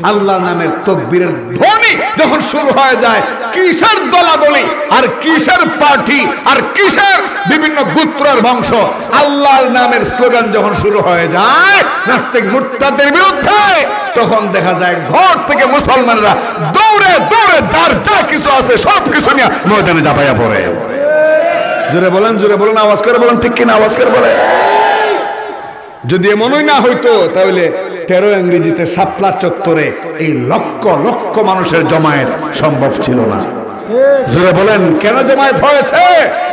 আল্লাহর নামের তাকবীরের ধ্বনি যখন শুরু হয়ে যায়, কিসের দলাদলি আর কিসের পার্টি আর কিসের বিভিন্ন গোত্রের বংশ, আল্লাহর নামের স্লোগান যখন শুরু হয়ে যায় নাস্তিক মুরতাদের বিরুদ্ধে, তখন দেখা যায় ঘর থেকে মুসলমানরা দৌড়ে দৌড়ে যার যা কিছু আছে সব কিছু নিয়ে ময়দানে ঝাঁপাইয়া পড়ে। জোরে বলেন, আওয়াজ করে বলেন, ঠিক কিনা আওয়াজ করে বলে। যদি এমনই না হইতো তাহলে 13 ইংরেজিতে শাপলা চত্বরে এই লক্ষ লক্ষ মানুষের জমায়েত সম্ভব ছিল না। জোরে বলেন, কেন জমায়েত হয়েছে?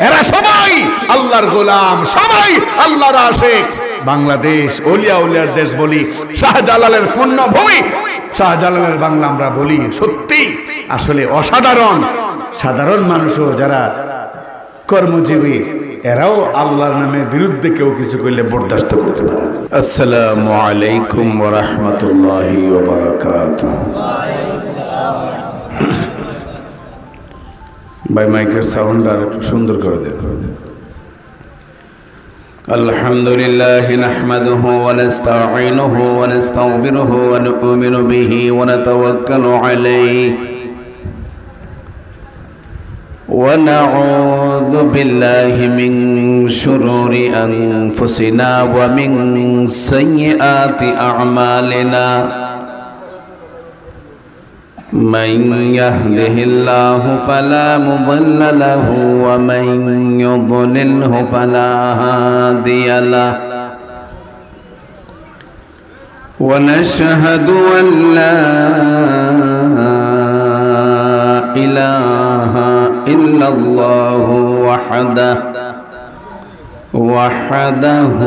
এরা সবাই আল্লাহর গোলাম, সবাই আল্লাহর আশিক। বাংলাদেশ ওলিয়া উলিয়ার দেশ বলি, শাহজালালের পুণ্যভূমি, শাহজালালের বাংলা আমরা বলি। সত্যি আসলে অসাধারণ। সাধারণ মানুষও যারা কর্মজীবী, এরাও আল্লাহর নামের বিরুদ্ধে কেউ কিছু করলে বরদাস্ত করতে পারে। আসসালামু আলাইকুম ওয়া রাহমাতুল্লাহি ওয়া বারাকাতুহু। ভাই মাইকের সাউন্ড আর একটু সুন্দর করে দেন। আলহামদুলিল্লাহ নাহমাদুহু ওয়া নাস্তাঈনুহু ওয়া নাস্তাগফিরুহু ওয়া নু'মিনু বিহি ওয়া নাতাওয়াক্কালু আলাইহি ونعوذ بالله من شرور أنفسنا ومن سيئات أعمالنا من يهده الله فلا مضل له ومن يضلله فلا هادي له ونشهد أن لا إله إلا الله وحده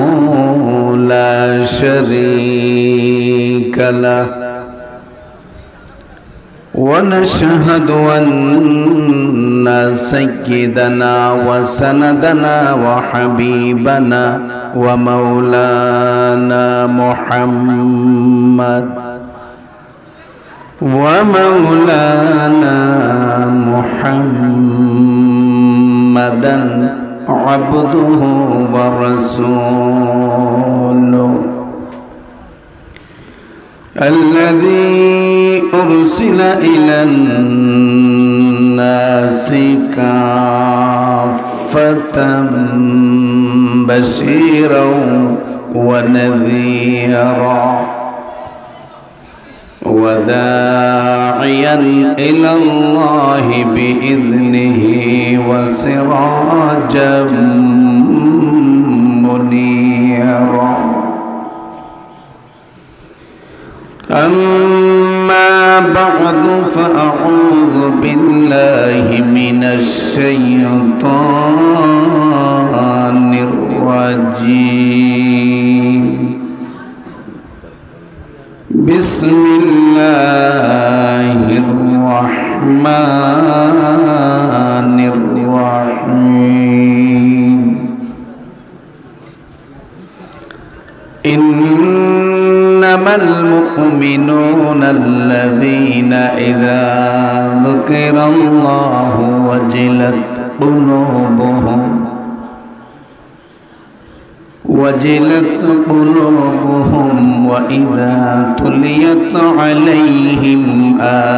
لا شريك له ونشهد أن سيدنا وسندنا وحبيبنا ومولانا محمدا عبده ورسوله الذي أرسل إلى الناس كافة بشيرا ونذيرا وداعيا إلى الله بإذنه وسراجا منيرا أما بعد فأعوذ بالله من الشيطان الرجيم بسم الله الرحمن الرحيم إنما المؤمنون الذين إذا ذكر الله وجلت قلوبهم وإذا تليت عليهم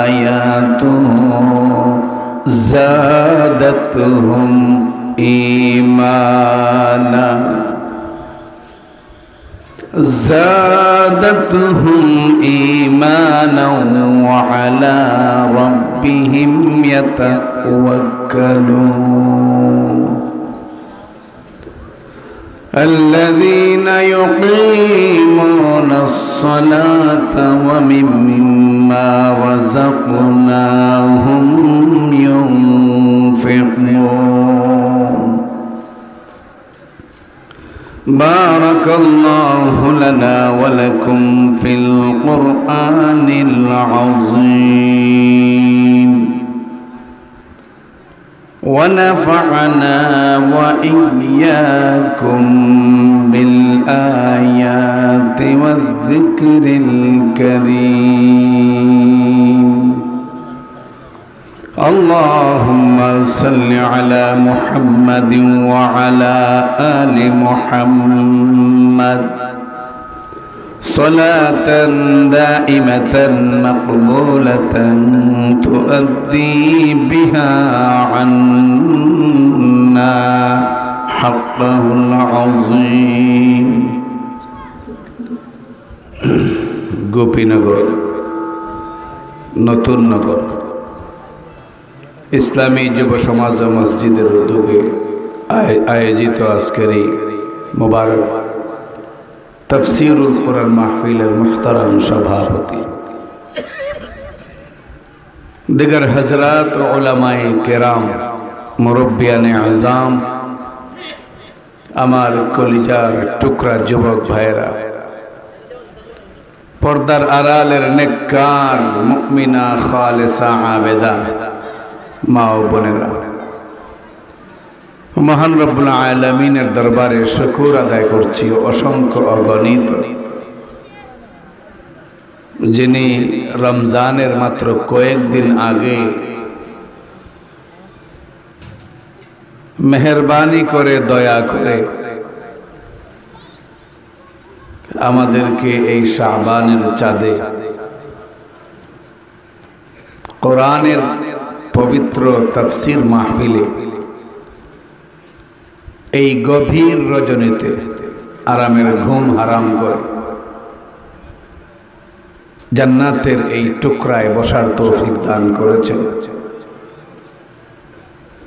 آياته زادتهم إيمانا وعلى ربهم يتوكلون الذين يقيمون الصلاة ومما رزقناهم ينفقون بارك الله لنا ولكم في القرآن العظيم ونفعنا وإياكم بالآيات والذكر الكريم اللهم صل على محمد وعلى آل محمد صلاة دائمة مقبولة تؤدي بها عنا حقه العظيم গোপীনগর নতুন নগর ইসলামী যুব সমাজ ও মসজিদের উদ্যোগে আয়োজিত আজকের এই মুবারক তাফসীরুল কুরআন মাহফিলের মুহতারাম সভাপতি দিগার হযরত ও উলামায়ে কেরাম মুরব্বিয়ানে আযম আমার কলিজার টুকরা যুবক ভাইরা পর্দার আড়ালের নেককার মুমিনা খালেসা আবেদা মা ও বোনেরা মহান রব্বুল আলামিনের দরবারে শুকর আদায় করছি অসংখ্য অগণিত যিনি রমজানের মাত্র কয়েকদিন আগে মেহেরবানি করে দয়া করে আমাদেরকে এই শাবানের চাঁদে কোরআনের পবিত্র তাফসীর মাহফিলে এই গভীর রজনীতে আরামের ঘুম হারাম করে জান্নাতের এই টুকরায় বসার তৌফিক দান করেছেন।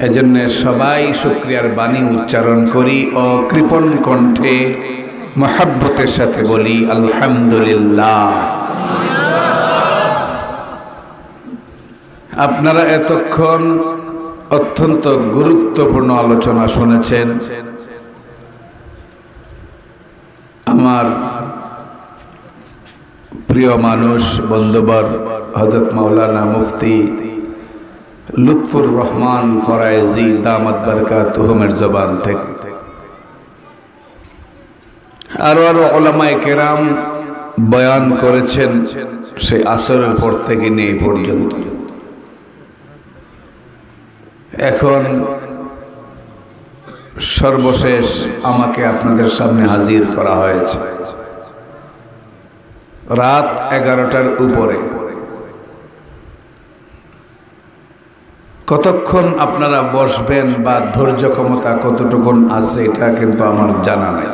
এজন্য সবাই শুকরিয়ার বাণী উচ্চারণ করি ও কৃপণ কণ্ঠে মহব্বতের সাথে বলি আলহামদুলিল্লাহ। আপনারা এতক্ষণ অত্যন্ত গুরুত্বপূর্ণ আলোচনা শুনেছেন। আমার প্রিয় মানুষ বন্ধুবর হযরত মাওলানা মুফতি লুৎফুর রহমান ফরায়েজি দামাত বরকাতুহুমের জবান থেকে আরো উলামায়ে কেরাম বয়ান করেছেন সেই আসরের পর থেকে নিয়ে এই পর্যন্ত। এখন সর্বশেষ আমাকে আপনাদের সামনে হাজির করা হয়েছে রাত 11টার উপরে। কতক্ষণ আপনারা বসবেন বা ধৈর্য ক্ষমতা কতটুকুন আছে এটা কিন্তু আমার জানা নাই।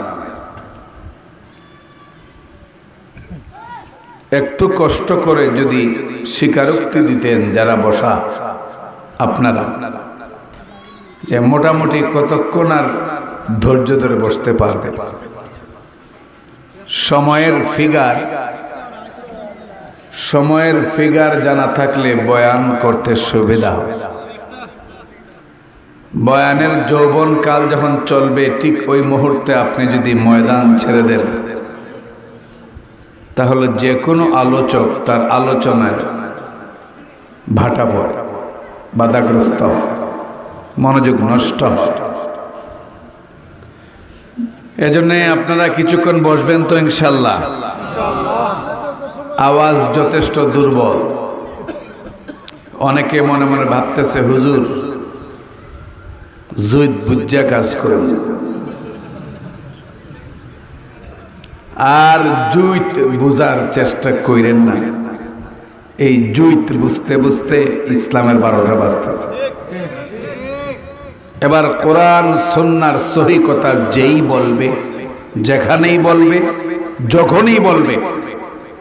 একটু কষ্ট করে যদি স্বীকারোক্তি দিতেন যারা বসা আপনারা, যে মোটামুটি কতক্ষণ আর ধৈর্য ধরে বসতে পারবে। সময়ের ফিগার জানা থাকলে বয়ান করতে সুবিধা হয়। বয়ানের যৌবন কাল যখন চলবে ঠিক ওই মুহূর্তে আপনি যদি ময়দান ছেড়ে দেন তাহলে যে কোনো আলোচক তার আলোচনায় ভাটা পড়ে, বাধাগ্রস্ত হয়, মনোযোগ নষ্ট হয়। এজন্য আপনারা কিছুক্ষণ বসবেন তো ইনশাল্লাহ। আওয়াজ যথেষ্ট দুর্বল। অনেকে মনে মনে ভাবতেছে হুজুর জুইদ বুজ্জা কাজ করুন, আর জুইত বুঝার চেষ্টা করেন না। এই জুইত বুঝতে বুঝতে ইসলামের 12টা বাজতেছে। এবার কোরআন সুন্নাহর সহি কথা যেই বলবে, যেখানেই বলবে, যখনই বলবে,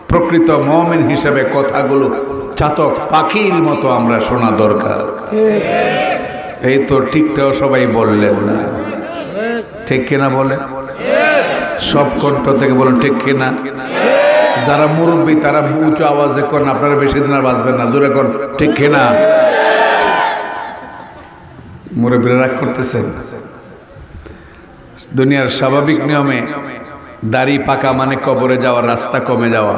প্রকৃত মুমিন হিসেবে কথাগুলো চাতক পাখির মতো আমরা শোনা দরকার। এই তো ঠিকটাও সবাই বললেন না, ঠিক কিনা বলে? সব কণ্ঠ থেকে বলেন ঠিক কিনা। যারা মুরব্বী তারা উঁচু আওয়াজে করেন, আপনারা বেশি দিন আর বাঁচবেন না, জোরে করেন ঠিক কিনা। মুরব্বীরা রাগ করতেছেন। দুনিয়ার স্বাভাবিক নিয়মে দাড়ি পাকা মানে কবরে যাওয়ার রাস্তা কমে যাওয়া,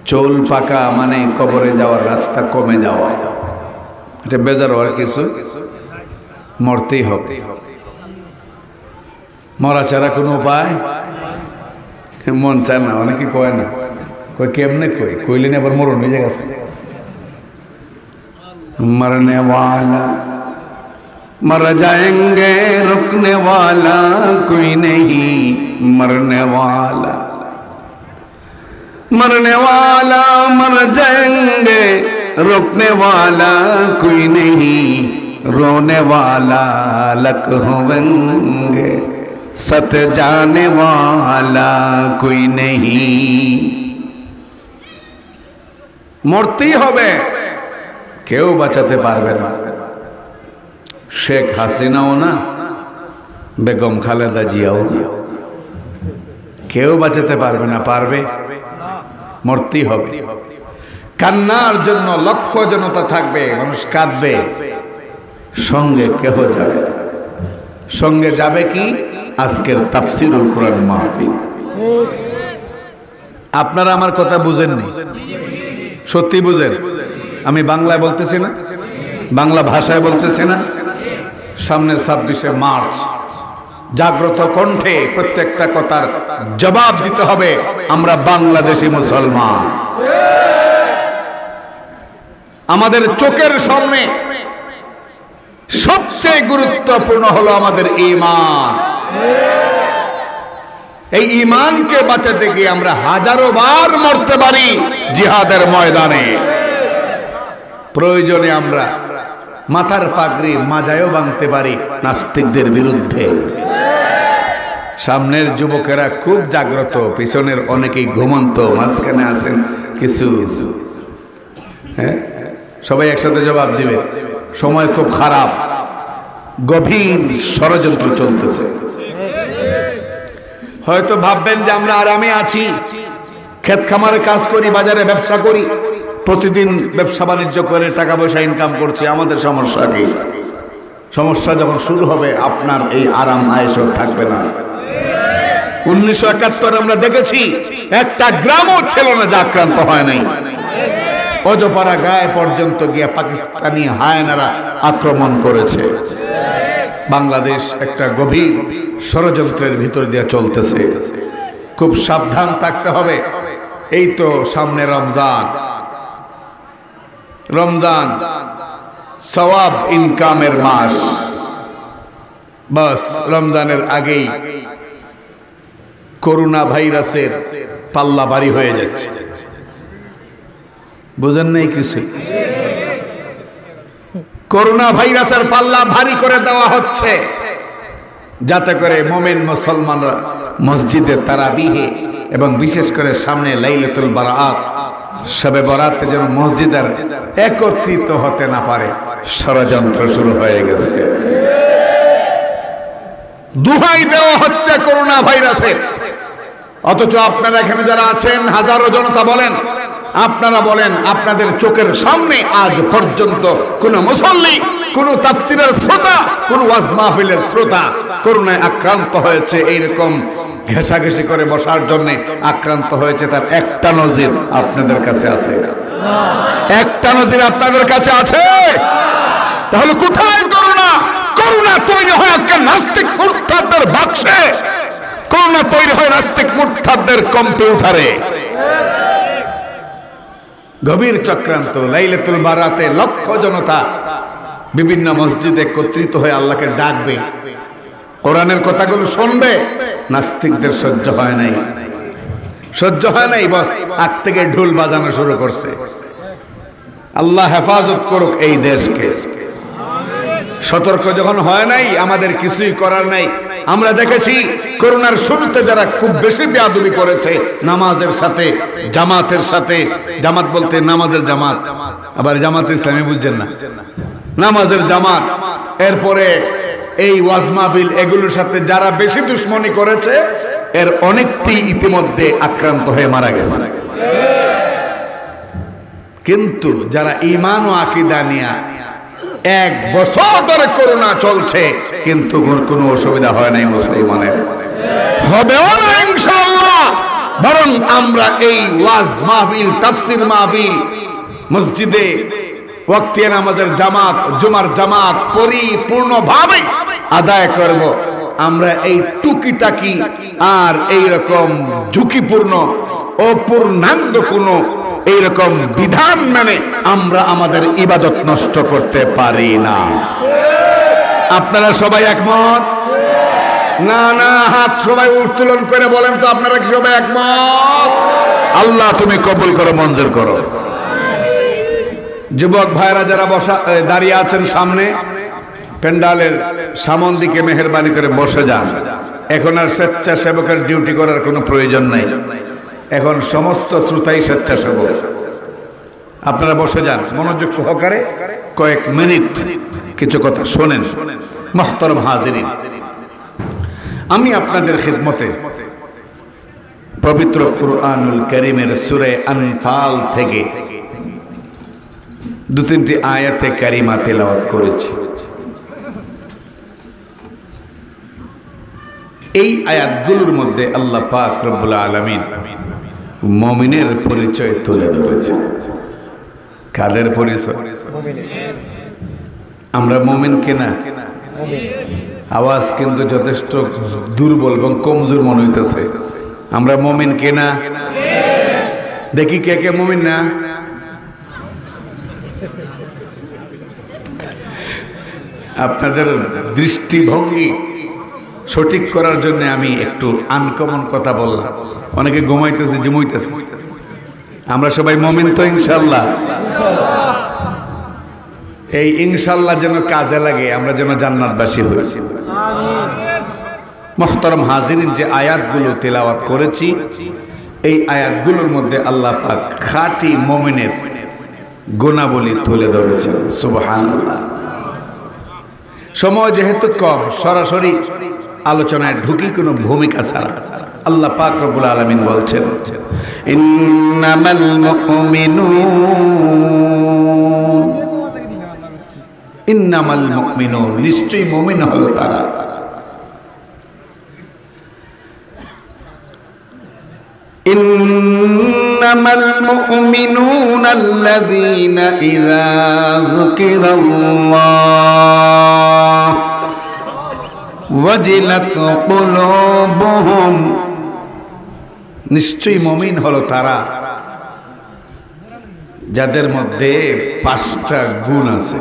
চুল পাকা মানে কবরে যাওয়ার রাস্তা কমে যাওয়া। এটা বেজার হওয়ার কিছু, মরতেই হবে। মরা ছাড়া কোনো উপায় মন চায় না। অনেকে কয় না, কয় কেমনে কইলেন আবার মরণ হয়ে গেছে। মরনে ওয়ালা मर जाएंगे रुकने वाला कोई नहीं मरने वाला। मरने वाला मर जाएंगे, रोकने वाला कोई नहीं, रोने वाला लक होंगे, सत जाने वाला कोई नहीं। মরতেই হবে, কেউ বাঁচাতে পারবে না। শেখ হাসিনাও না, বেগম খালেদা জিয়াও না, কেউ বাঁচাতে পারবে না। পারবে? মরতেই হবে। কান্নার জন্য লক্ষ জনতা থাকবে, মানুষ কাঁদবে, সঙ্গে কেহ যাবে। সঙ্গে যাবে কি? আজকের তাফসীরুল কোরআন মাহফিল। আপনারা আমার কথা বুঝেননি? সত্যি বুঝেন? আমি বাংলায় বলতেছি না, বাংলা ভাষায় বলতেছি না। সামনে 26শে মার্চ জাগ্রত কণ্ঠে প্রত্যেকটা কথার জবাব দিতে হবে। আমরা বাংলাদেশী মুসলমান, আমাদের চোখের সামনে সবচেয়ে গুরুত্বপূর্ণ হলো আমাদের ঈমান। এই ঈমানকে বাঁচাতে গিয়ে আমরা হাজারো বার মরতে পারি জিহাদের ময়দানে। প্রয়োজনে আমরা মাথার পাগড়ি মাজায়ও বাঁধতে পারি নাস্তিকদের বিরুদ্ধে। সামনের যুবকেরা খুব জাগ্রত, পিছনের অনেকেই ঘুমন্ত, মাঝখানে আছেন কিছু। হ্যাঁ, সবাই একসাথে জবাব দিবে। সময় খুব খারাপ, গভীর ষড়যন্ত্র চলতেছে। হয়তো ভাববেন যে আমরা আরামে আছি, ক্ষেত খামারে কাজ করি, বাজারে ব্যবসা করি, প্রতিদিন ব্যবসা বাণিজ্য করে টাকা পয়সা ইনকাম করছি, আমাদের সমস্যা কি? সমস্যা যখন শুরু হবে আপনার এই আরাম আয়েশও থাকবে না। 1971 আমরা দেখেছি একটা গ্রামও ছিল না যা আক্রান্ত হয় নাই। অজপাড়া গায়ে পর্যন্ত গিয়ে পাকিস্তানি হায়নারা আক্রমণ করেছে। বাংলাদেশ একটা গভীর ষড়যন্ত্রের ভিতর দিয়ে চলতেছে, খুব সাবধান থাকতে হবে। এই তো সামনে রমজান, রমজান সওয়াব ইনকামের মাস। বাস রমজানের আগেই করোনা ভাইরাসের পাল্লা ভারী হয়ে যাচ্ছে। বুঝেন নাই কিছু? করোনা ভাইরাসের পাল্লা ভারী করে দেওয়া হচ্ছে যাতে করে মুমিন মুসলমানরা মসজিদে তারাবিহে এবং বিশেষ করে সামনে লাইলাতুল বারাত, শবে বরাতে যেন মসজিদের একত্রিত হতে না পারে। ষড়যন্ত্র শুরু হয়ে গেছে, দুহাই দেওয়া হচ্ছে করোনা ভাইরাসের। অথচ আপনারা এখানে যারা আছেন, হাজারো জনতা বলেন, আপনারা বলেন, আপনাদের চোখের সামনে আজ পর্যন্ত কোন মুসল্লি, কোন তাফসীরের শ্রোতা, কোন ওয়াজ মাহফিলের শ্রোতা করোনায় আক্রান্ত হয়েছে এইরকম ঘেঁষাঘেঁষি করে বসার জন্য আক্রান্ত হয়েছে, তার একটা নজির আপনাদের কাছে আছে? একটা নজির আপনাদের কাছে আছে? তাহলে কোথায় করোনা? করোনা তৈরি হয় আজকে নাস্তিক মুরতাদদের বাক্সে, করোনা তৈরি হয় নাস্তিক মুরতাদদের কম্পিউটারে। গভীর চক্রান্ত। লাইলাতুল বারাতে লক্ষ জনতা বিভিন্ন মসজিদে একত্রিত হয়ে আল্লাহকে ডাকবে, কোরআনের কথাগুলো শুনবে। নাস্তিকদের সহ্য হয় নাই, সহ্য হয় নাই, বস আগ থেকে ঢোল বাজানো শুরু করছে। আল্লাহ হেফাজত করুক এই দেশকে। সতর্ক যখন হয় নাই, আমাদের কিছুই করার নাই। আমরা দেখেছি করোনার শুরুতে যারা খুব বেশি বেয়াদবি করেছে নামাজের সাথে, জামাতের সাথে, জামাত বলতে নামাজের জামাত, আবার জামাত ইসলামী বুঝছেন না, নামাজের জামাত, এরপরে এই ওয়াজ মাহফিল, এগুলোর সাথে যারা বেশি দুশ্মনী করেছে এর অনেকটি ইতিমধ্যে আক্রান্ত হয়ে মারা গেছে। কিন্তু যারা ঈমান ও আকীদা নিয়ে 1 বছর ধরে করোনা চলছে কিন্তু কোনো অসুবিধা হয় নাই মুসলমানের, হবেও না ইনশাআল্লাহ। বরং আমরা এই ওয়াজ মাহফিল, তাফসীর মাহফিল, মসজিদে ওয়াক্তিয়া নামাজের জামাত, জুমার জামাত পরিপূর্ণভাবে আদায় করব। আমরা এই টুকিটাকি আর এইরকম ঝুঁকিপূর্ণ অপূর্ণাঙ্গ কোনো এইরকম বিধান মেনে আমরা আমাদের ইবাদত নষ্ট করতে পারি না। আপনারা সবাই একমত? না না, হাত সবাই উত্তোলন করে বলেন তো, আপনারা কি সবাই একমত? আল্লাহ তুমি কবুল করো, মঞ্জুর করো। যুবক ভাইরা যারা দাঁড়িয়ে আছেন সামনে প্যান্ডালের সামন দিকে মেহেরবানি করে বসে যান। এখন আর স্বেচ্ছাসেবকের ডিউটি করার কোনো প্রয়োজন নাই, এখন সমস্ত শ্রোতাই স্বেচ্ছাসেবক। আপনারা বসে যান, মনোযোগ সহকারে কয়েক মিনিট কিছু কথা শোনেন। মুহতারাম হাজিরিন, আমি আপনাদের খিদমতে পবিত্র কুরআনুল কারীমের সূরা আনফাল থেকে 2-3টি আয়াতে কারিমা তেলাওয়াত করেছি। এই আয়াতগুলোর মধ্যে আল্লাহ পাক রব্বুল আলামিন মুমিনের পরিচয় তুলে ধরেছে। কাদের পরিচয়? আমরা মুমিন কিনা? আওয়াজ কিন্তু যথেষ্ট দুর্বল এবং কমজোর মনে হইতেছে। আমরা মুমিন কিনা? দেখি কে কে মুমিন না। আপনাদের দৃষ্টিভঙ্গি সঠিক করার জন্য আমি একটু আনকমন কথা বললাম। অনেকে ঘুমাইতেছে, জুমাইতেছে। আমরা সবাই মুমিন তো ইনশাআল্লাহ? এই ইনশাআল্লাহ যেন কাজে লাগে, আমরা যেন জান্নাতবাসী হই। মুহতারাম হাজিরিন, যে আয়াতগুলো তেলাওয়াত করেছি এই আয়াতগুলোর মধ্যে আল্লাহ পাক খাঁটি মুমিনের গুণাবলী তুলে ধরেছেন। সুবহানাল্লাহ। সময় যেহেতু কম, সরাসরি আলোচনায় ঢুকি কোনো ভূমিকা ছাড়া। আল্লাহ পাক রব্বুল আলামিন বলছেন, ইন্নামাল মুমিনুন, নিশ্চয়ই মুমিন হলো তারা ইন্নামাল মুমিনুনা আল্লাযীনা ইযা যুকিরাল্লাহ ওয়াজিলাত কুলুবুহুম, নিশ্চয়ই মুমিন হলো তারা যাদের মধ্যে 5টা গুণ আছে।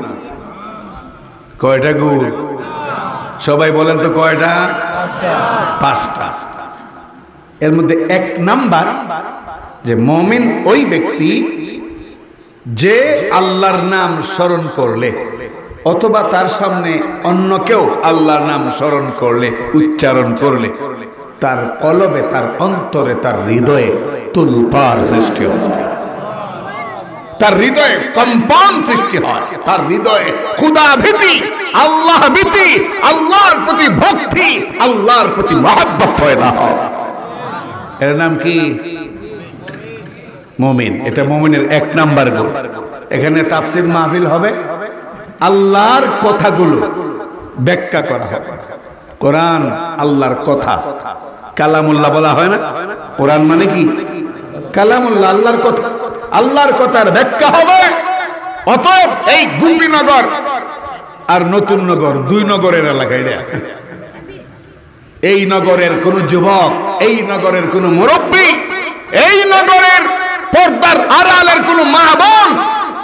কয়টা গুণ? সবাই বলেন তো কয়টা? 5টা। এর মধ্যে 1 নাম্বার, যে মুমিন ওই ব্যক্তি যে আল্লাহর নাম স্মরণ করলে অথবা তার সামনে অন্য কেউ আল্লাহর নাম স্মরণ করলে, উচ্চারণ করলে তার কলবে, তার অন্তরে, তার হৃদয়ে তুলপার সৃষ্টি হয়, তার হৃদয়ে কম্পন সৃষ্টি হয়, তার হৃদয়ে খোদা ভীতি, আল্লাহ ভীতি, আল্লাহর প্রতি ভক্তি, আল্লাহর প্রতি মহব্বত পয়দা হয়। এর নাম কি? মুমিন। এটা মুমিনের 1 নাম্বার গুণ। এখানে তাফসীর মাহফিল হবে, আল্লাহর কথাগুলো ব্যাখ্যা করা হবে। কোরআন আল্লাহর কথা, কালামুল্লাহ বলা হয় না? কোরআন মানে কি? কালামুল্লাহ, আল্লাহর কথা। আল্লাহর কথার ব্যাখ্যা হবে। অতএব এই গোপীনগর আর নতুন নগর, 2 নগরের এলাকা। এই নগরের কোন যুবক, এই নগরের কোন মুরব্বী, এই নগরের পর্দার আড়ালের কোন মা বোন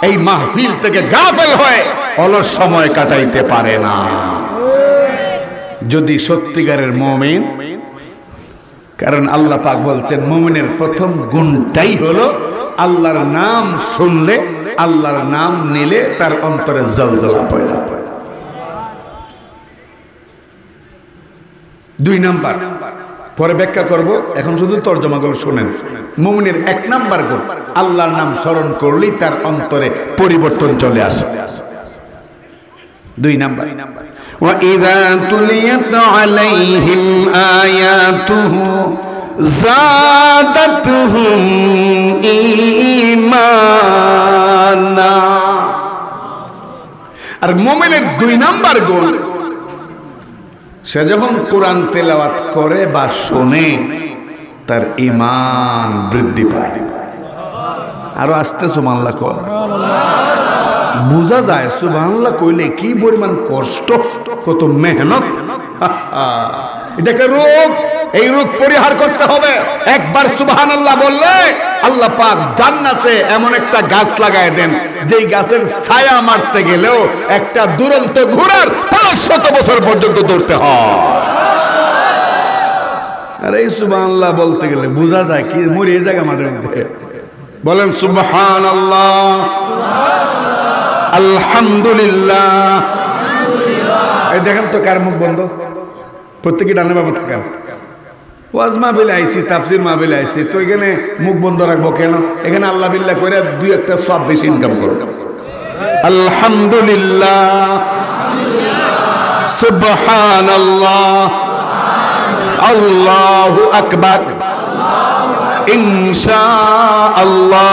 এই মাহফিল থেকে গাফেল হয়ে অলস সময় কাটাইতে পারে না, যদি সত্যিকারের মুমিন। কারণ আল্লাহ পাক বলছেন মুমিনের প্রথম গুণটাই হলো আল্লাহর নাম শুনলে, আল্লাহর নাম নিলে তার অন্তরে জলজলা পয়দা হয়। 2 নাম্বার পরে ব্যাখ্যা করব, এখন শুধু তরজমাগুলো শুনেন। মুমিনের 1 নাম্বার গুণ, আল্লাহর নাম স্মরণ করলেই তার অন্তরে পরিবর্তন চলে আসে। 2 নাম্বার, ওয়া ইযা তুলিয়াত আলাইহিম আয়াতুহু যাদাতুহুম ঈমানা। আর মুমিনের 2 নাম্বার গুণ, সে যখন কোরআন তেলাওয়াত করে বা শোনে তার ঈমান বৃদ্ধি পায়। আরো আস্তে সুবহানাল্লাহ কর, বোঝা যায় সুবহানাল্লাহ কইলে কি পরিমাণ কষ্ট, কত মেহনত। এটাকে রোগ, এই রোগ পরিহার করতে হবে। একবার সুবহানাল্লাহ বললে আল্লাহ পাক জান্নাতে এমন একটা গাছ লাগায় দেন, যেই গাছের ছায়া মারতে গেলেও একটা দুরন্ত ঘোড়ার 500 বছর পর্যন্ত দৌড়তে হয়। আর এই সুবহানাল্লাহ বলতে গেলে বোঝা যায় কি মরি এই জায়গা মাঠের মধ্যে। বলেন সুবহানাল্লাহ, আলহামদুলিল্লাহ। এই দেখেন তো কার মুখ বন্ধ, প্রত্যেকে ডানে বাবা থাকা। ওয়াজ মাহফিলে আইছি, তাফসির মাহফিলে আইছি, তো এখানে মুখ বন্ধ রাখবো কেন? এখানে আল্লাহ বিল্লাহ করে দুই একটা সব বেশি ইনকাম করো। আলহামদুলিল্লাহ, সুবহানাল্লাহ, আল্লাহু আকবার, ইনশাআল্লাহ,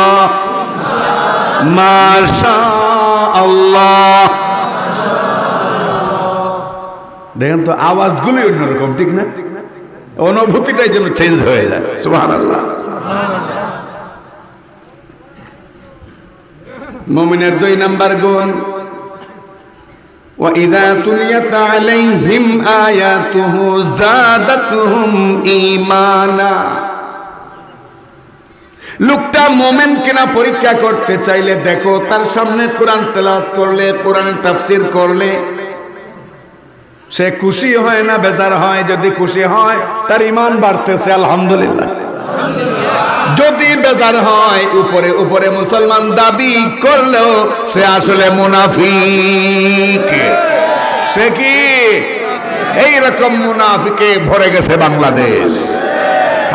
মাশাআল্লাহ। দেখেন তো আওয়াজগুলোই অন্যরকম, ঠিক না? অনুভূতিটাই যেন চেঞ্জ হয়ে যায়। সুবহানাল্লাহ। মুমিনের 2 নাম্বার গুণ, وَإِذَا تُلِيَتْ عَلَيْهِمْ آيَاتُهُ زَادَتْهُمْ إِيمَانًا। লোকটা মুমিন কিনা পরীক্ষা করতে চাইলে দেখো, তার সামনে কোরআন তেলাওয়াত করলে, কোরআনের তাফসীর করলে সে খুশি হয় না বেজার হয়? যদি খুশি হয় তার ঈমান বাড়তেছে, আলহামদুলিল্লাহ। যদি বেজার হয়, উপরে উপরে মুসলমান দাবি করলেও সে আসলে মুনাফিক। সে কি এইরকম মুনাফিকে ভরে গেছে বাংলাদেশ?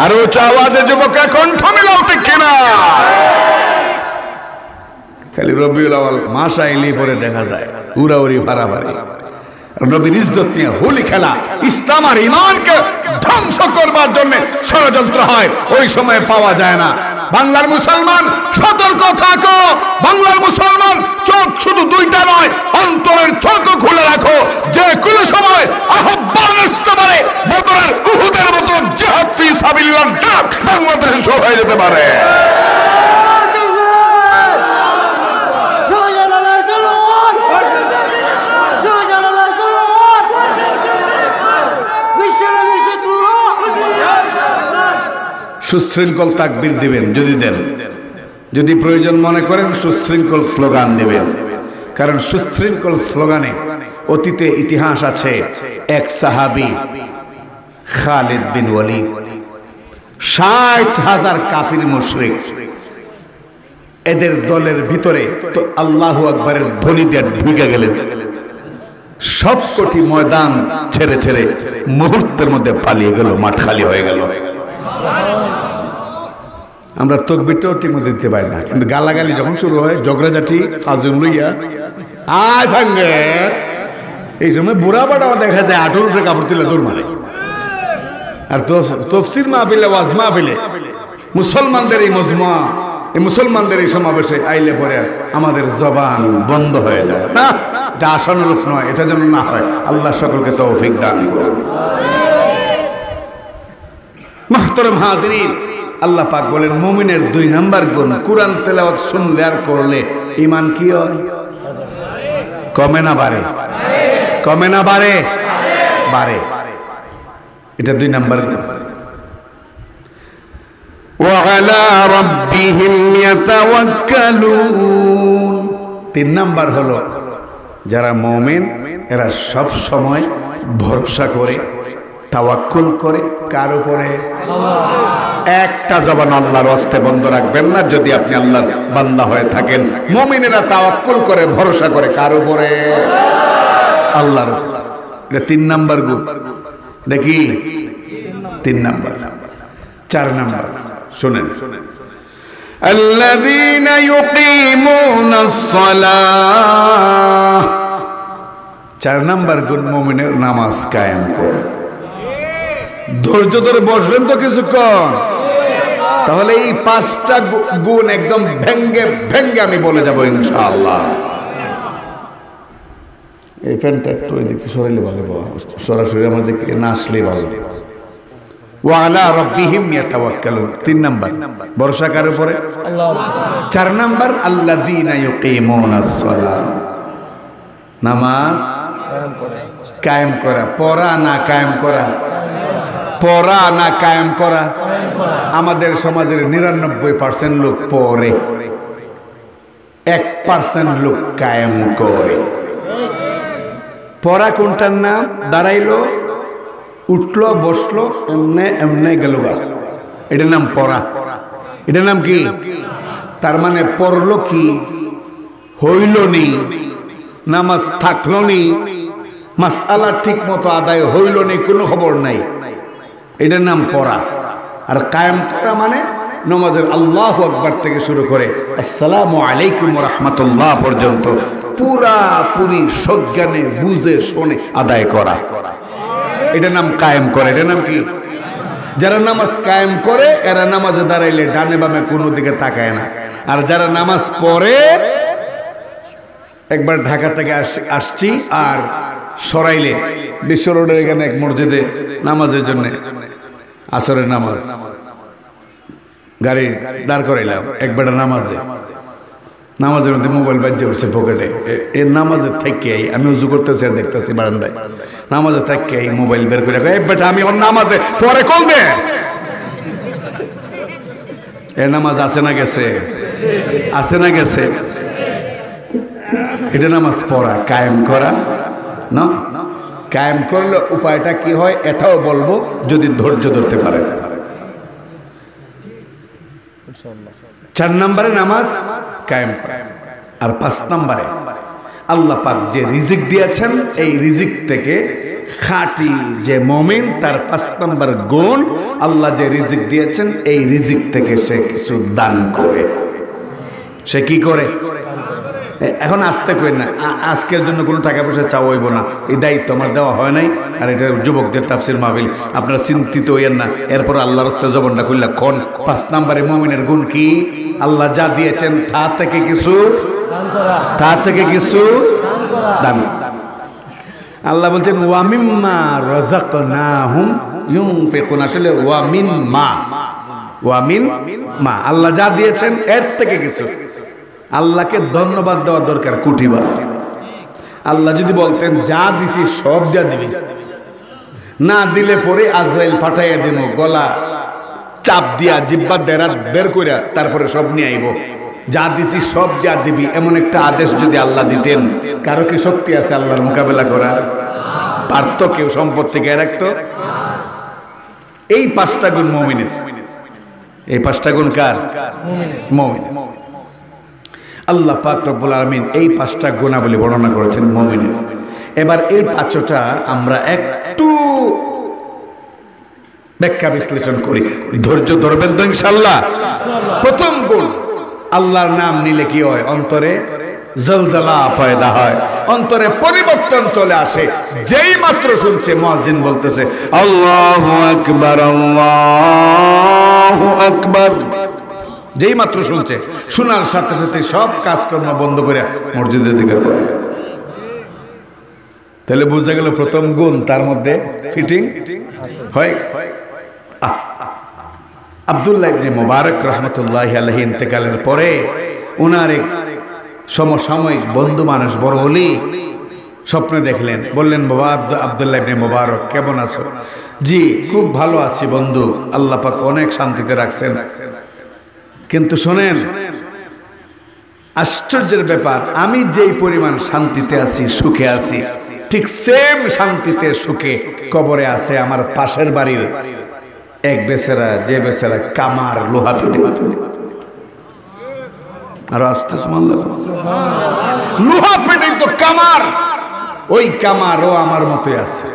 আর উচ্চ আওয়াজে যুবকরা কণ্ঠ মিলাও, ঠিক কিনা? খালি রবিউল আউয়াল মাস আইলেই পরে দেখা যায় উড়াউড়ি ফারাফারি, নবীর ইজ্জত নিয়ে হোলি খেলা, ইসলাম আর ঈমানকে ধ্বংস করবার জন্য ষড়যন্ত্র হয়, ওই সময় পাওয়া যায় না। বাংলার মুসলমান সতর্ক থাকো। বাংলার মুসলমান চোখ শুধু 2টা নয়, অন্তরের চোখও খুলে রাখো। যে কোনো সময় আহ্বান আসতে পারে, বদরের উহুদের মতো জিহাদ ফি সাবিলিল্লাহ ডাক বাংলাদেশে শুরু হয়ে যেতে পারে। সুশৃঙ্খল তাকবীর দিবেন যদি দেন, যদি প্রয়োজন মনে করেন সুশৃঙ্খল স্লোগান দিবেন, কারণ সুশৃঙ্খল স্লোগানে অতীতে ইতিহাস আছে। এক সাহাবী খালিদ বিন ওয়ালিদ 60,000 কাফির মুশরিক এদের দলের ভিতরে তো আল্লাহু আকবারের ধ্বনি দিয়ে ঢুকে গেলেন। সব কোটি ময়দান ছেড়ে ছেড়ে মুহূর্তের মধ্যে পালিয়ে গেল, মাঠ খালি হয়ে গেল। আমরা তকবীরটাও ঠিক মতো দিতে পারি না, কিন্তু গালাগালি যখন শুরু হয়, ঝগড়াঝাটি, ফাজুল লইয়া আয় ভাঙ্গে, এই সময় বুড়া বাড়াও দেখা যায় 18 উঠে কাপড় তুলে দৌড় মারে। আর তফসির মাহফিলে, ওয়াজ মাহফিলে মুসলমানদের এই মজমা, এই মুসলমানদের এই সমাবেশে আইলে পরে আমাদের জবান বন্ধ হয়ে যায় না। এটা আশানুরূপ নয়, এটা যেন না হয়। আল্লাহ সকলকে তৌফিক দান করুন। মুহতারাম হাজিরিন, আল্লাহ পাক বলেন মুমিনের 2 নাম্বার গুণ, কোরআন তেলাওয়াত শুনলে আর করলে ঈমান কি হয়? কমে না বাড়ে? কমে না বাড়ে? বাড়ে। এটা 2 নাম্বার গুণ। ওয়া আলা রাব্বিহিম ইয়াতাওয়াক্কালুন। 3 নাম্বার হলো যারা মুমিন এরা সব সময় ভরসা করে, তাওয়াক্কুল করে। কার উপরে? একটা জবান আল্লাহর ওয়াস্তে বন্ধ রাখবেন না যদি আপনি আল্লাহর বান্দা হয়ে থাকেন। মুমিনেরা তাওয়াক্কুল করে, ভরসা করে কার উপরে? আল্লাহর। এটা 3 নাম্বার গুণ। দেখি 3 নাম্বার। 4 নাম্বার শুনেন, আল্লাযীনা ইউকিমুনাস সালাহ। 4 নাম্বার গুণ মুমিনের নামাজ কায়েম করে। ধৈর্য ধরে বসবেন তো কিছুক্ষণ, তাহলে এই 5টা গুণ একদম ভেঙ্গে ভেঙ্গে আমি বলে যাব ইনশাআল্লাহ। এই ফ্যানটা একটু ওই দিকে সরাইলে ভালো, সরাসরি আমার দিকে না আসলে ভালো। ওয়া আলা রাব্বিহিম ইয়াতাওয়াক্কালুন। 3 নাম্বার ভরসা কার উপরে? আল্লাহ। 4 নাম্বার আল্লাযীনা ইউকিমুনাস সালাহ, নামাজ কায়েম করা। পড়া না কায়েম করা? পড়া না কায়েম করা? আমাদের সমাজের 99% লোক পড়ে, 1% লোক কায়েম করে। পড়া কোনটার নাম দাঁড়াইলো? উঠলো বসলো এমনে এমনে গেল গা, এটার নাম পড়া। এটার নাম কি? তার মানে পড়লো কি, হইল নি, নামাজ থাকলো নি, মাসআলা ঠিক মতো আদায় হইল নি, কোনো খবর নাই, এটার নাম পড়া। আর কায়েম করা মানে নামাজের আল্লাহু আকবার থেকে শুরু করে আসসালামু আলাইকুম ওয়া রাহমাতুল্লাহ পর্যন্ত পুরাপুরি সজ্ঞানে বুঝে শুনে আদায় করা, এটার নাম কায়েম করে। এটার নাম কি? যারা নামাজ কায়েম করে এরা নামাজে দাঁড়াইলে ডানে বামে কোনো দিকে তাকায় না। আর যারা নামাজ পড়ে, একবার ঢাকা থেকে আসছি আর সরাইলে বিশ্ব রোডের এখানে এক মসজিদে নামাজের জন্য আসরের নামাজ গাড়ি দাঁড় করাইলাম, একবার নামাজের মধ্যে মোবাইল বাজে উঠছে পকেটে। এর নামাজের থেকে আমি উজু করতেছি আর দেখতেছি বারান্দায়, নামাজের থেকে মোবাইল বের করে বেটা আমি ওর নামাজে পরে কল দে। এর নামাজ আছে না গেছে? আছে না গেছে? এটা নামাজ পড়া, কায়েম করা না। কায়েম করলে উপায়টা কি হয় এটাও বলবো, যদি ধৈর্য ধরতে পারে। 4 নম্বরে নামাজ কায়েম, আর 5 নম্বরে আল্লাহ পাক যে রিজিক দিয়েছেন এই রিজিক থেকে খাঁটি যে মুমিন তার 5 নম্বর গুণ, আল্লাহ যে রিজিক দিয়েছেন এই রিজিক থেকে সে কিছু দান করে। সে কি করে? এখন আসতে কই না, আজকের জন্য কোনো টাকা পয়সা চাওয়া হইব না, এই দায়িত্ব আমার দেওয়া হয় নাই। আর এটা যুবকদের তাফসির মাহফিল, আপনারা চিন্তিত হইয়েন না। এরপর আল্লাহর রাস্তায় জবানটা খুললা কোন 5 নম্বরে মুমিনের গুণ কি? আল্লাহ যা দিয়েছেন তা থেকে কিছু দান। আল্লাহ বলছেন ওয়া মিম্মা রাযাকনাহুম ইউনফিকুন। আসলে ওয়া মিন মা, আল্লাহ যা দিয়েছেন এর থেকে কিছু। আল্লাহকে ধন্যবাদ দেওয়া দরকার কোটিবার। আল্লাহ যদি বলতেন যা দিছি সব যা দিবি, না দিলে পরে আজরাইল পাঠাইয়া দেব, গলা চাপ দিয়া জিব্বা দেরাত বের কইরা তারপরে সব নিয়ে আইব। যা দিছি সব যা দিবি এমন একটা আদেশ যদি আল্লাহ দিতেন, কারো কি শক্তি আছে আল্লাহর মোকাবেলা করার? পারত কেউ সম্পদ থেকে রাখতো? এই 5টা গুণ মুমিনের। এই 5টা গুণ কার? মুমিনের। আল্লাহ পাক রব্বুল আলামিন এই 5টা গুণাবলী বর্ণনা করেছেন মুমিনের। এবার এই 5টা আমরা একটু ব্যাখ্যা বিশ্লেষণ করি। ধৈর্য ধরবেন তো ইনশাআল্লাহ। প্রথম গুণ, আল্লাহর নাম নিলে কি হয়? অন্তরে জলজলা পয়দা হয়, অন্তরে পরিবর্তন চলে আসে। যেই মাত্র শুনছে মুয়াজ্জিন বলতেছে আল্লাহু আকবার, আল্লাহু আকবার, যেই মাত্র শুনছে, শোনার সাথে সাথে সব কাজকর্ম বন্ধ করে মসজিদের দিকে পড়ে। তাহলে বুঝা গেল প্রথম গুণ তার মধ্যে ফিটিং হয়। আব্দুল্লাহ ইবনে মুবারক রাহমাতুল্লাহি আলাইহি ইন্তেকালের পরে ওনার এক সমসাময়িক বন্ধু মানুষ, বড় ওলি, স্বপ্নে দেখলেন। বললেন বাবা আব্দুল্লাহ ইবনে মুবারক কেমন আছো? জি খুব ভালো আছি বন্ধু, আল্লাহ পাক অনেক শান্তিতে রাখছেন। কিন্তু শোনেন, আশ্চর্যের ব্যাপার, আমি যেই পরিমাণ শান্তিতে আছি, সুখে আছি, ঠিক সেম শান্তিতে সুখে কবরে আছে আমার পাশের বাড়ির এক বেচারা, যে বেচারা কামার লোহা পিটে। আর আস্তে লোহা পেটে তো কামার, ওই কামারও আমার মতোই আছে।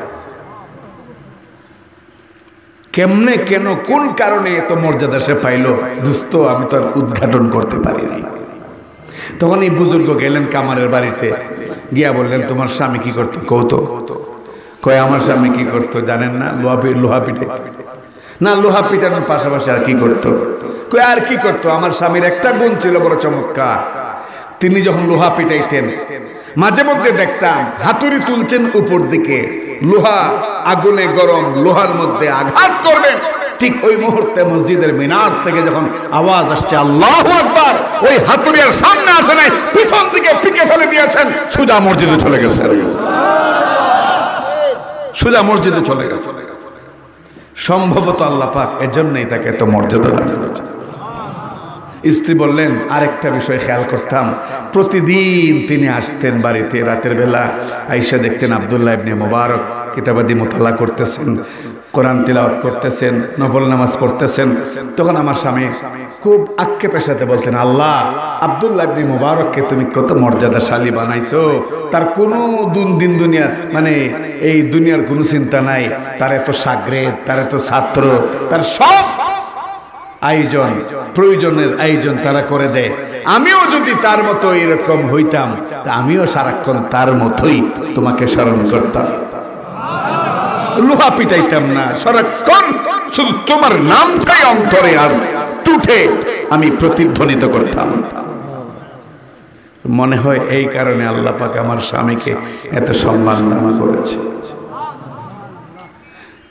কেমনে, কেন, কোন কারণে এত মর্যাদা সে পাইলো দোস্ত, আমি তো আর উদ্ঘাটন করতে পারিনি। তখন এই বুজুর্গ গেলেন কামারের বাড়িতে, গিয়া বললেন তোমার স্বামী কি করতো? কৌতো কয় আমার স্বামী কি করতো জানেন না? লোহা পিটে না, লোহা পিটানোর পাশাপাশি আর কি করতো? কয় আর কি করতো? আমার স্বামীর একটা গুণ ছিল বড় চমৎকার, তিনি যখন লোহা পিটাইতেন মাঝে মধ্যে দেখতাম হাতুড়ি তুলছেন উপর দিকে, লোহা আগুনে গরম, লোহার মধ্যে আঘাত করবেন, ঠিক ওই মুহূর্তে মসজিদের মিনার থেকে যখন আওয়াজ আসছে আল্লাহু আকবার, ওই হাতুড়ি আর সামনে আসে নাই, পিছন দিকে পিকে ফেলে দিয়েছেন, সোজা মসজিদে চলে গেছে, সোজা মসজিদে চলে গেছে। সম্ভবত আল্লাহ পাক এজন্যই তাকে এত মর্যাদা দান করেছেন। স্ত্রী বললেন আরেকটা বিষয় খেয়াল করতাম, প্রতিদিন তিনি আসতেন বাড়িতে রাতের বেলা, আইসা দেখতেন আব্দুল্লাহ ইবনে মুবারক কিতাবাদি মোতালা করতেছেন, কোরআন তিলাওয়াত করতেছেন, নফল নামাজ পড়তেছেন। তখন আমার স্বামী খুব আক্ষেপের সাথে বলতেন, আল্লাহ, আব্দুল্লাহ ইবনে মুবারককে তুমি কত মর্যাদাশালী বানাইছো, তার কোনো দিন দুনিয়ার মানে এই দুনিয়ার কোনো চিন্তা নাই, তার এত সাগরেদ, তার এত ছাত্র, তার সব আয়োজন, প্রয়োজনের আয়োজন তারা করে দেয়। আমিও যদি তার মতো এরকম হইতাম, আমিও সারাক্ষণ তার মতোই তোমাকে স্মরণ করতাম, লোহা পিটাইতাম না, সারাক্ষণ শুধু তোমার নামটাই অন্তরে আর টুটে আমি প্রতিধ্বনিত করতাম। মনে হয় এই কারণে আল্লাহ পাক আমার স্বামীকে এত সম্মান দান করেছে।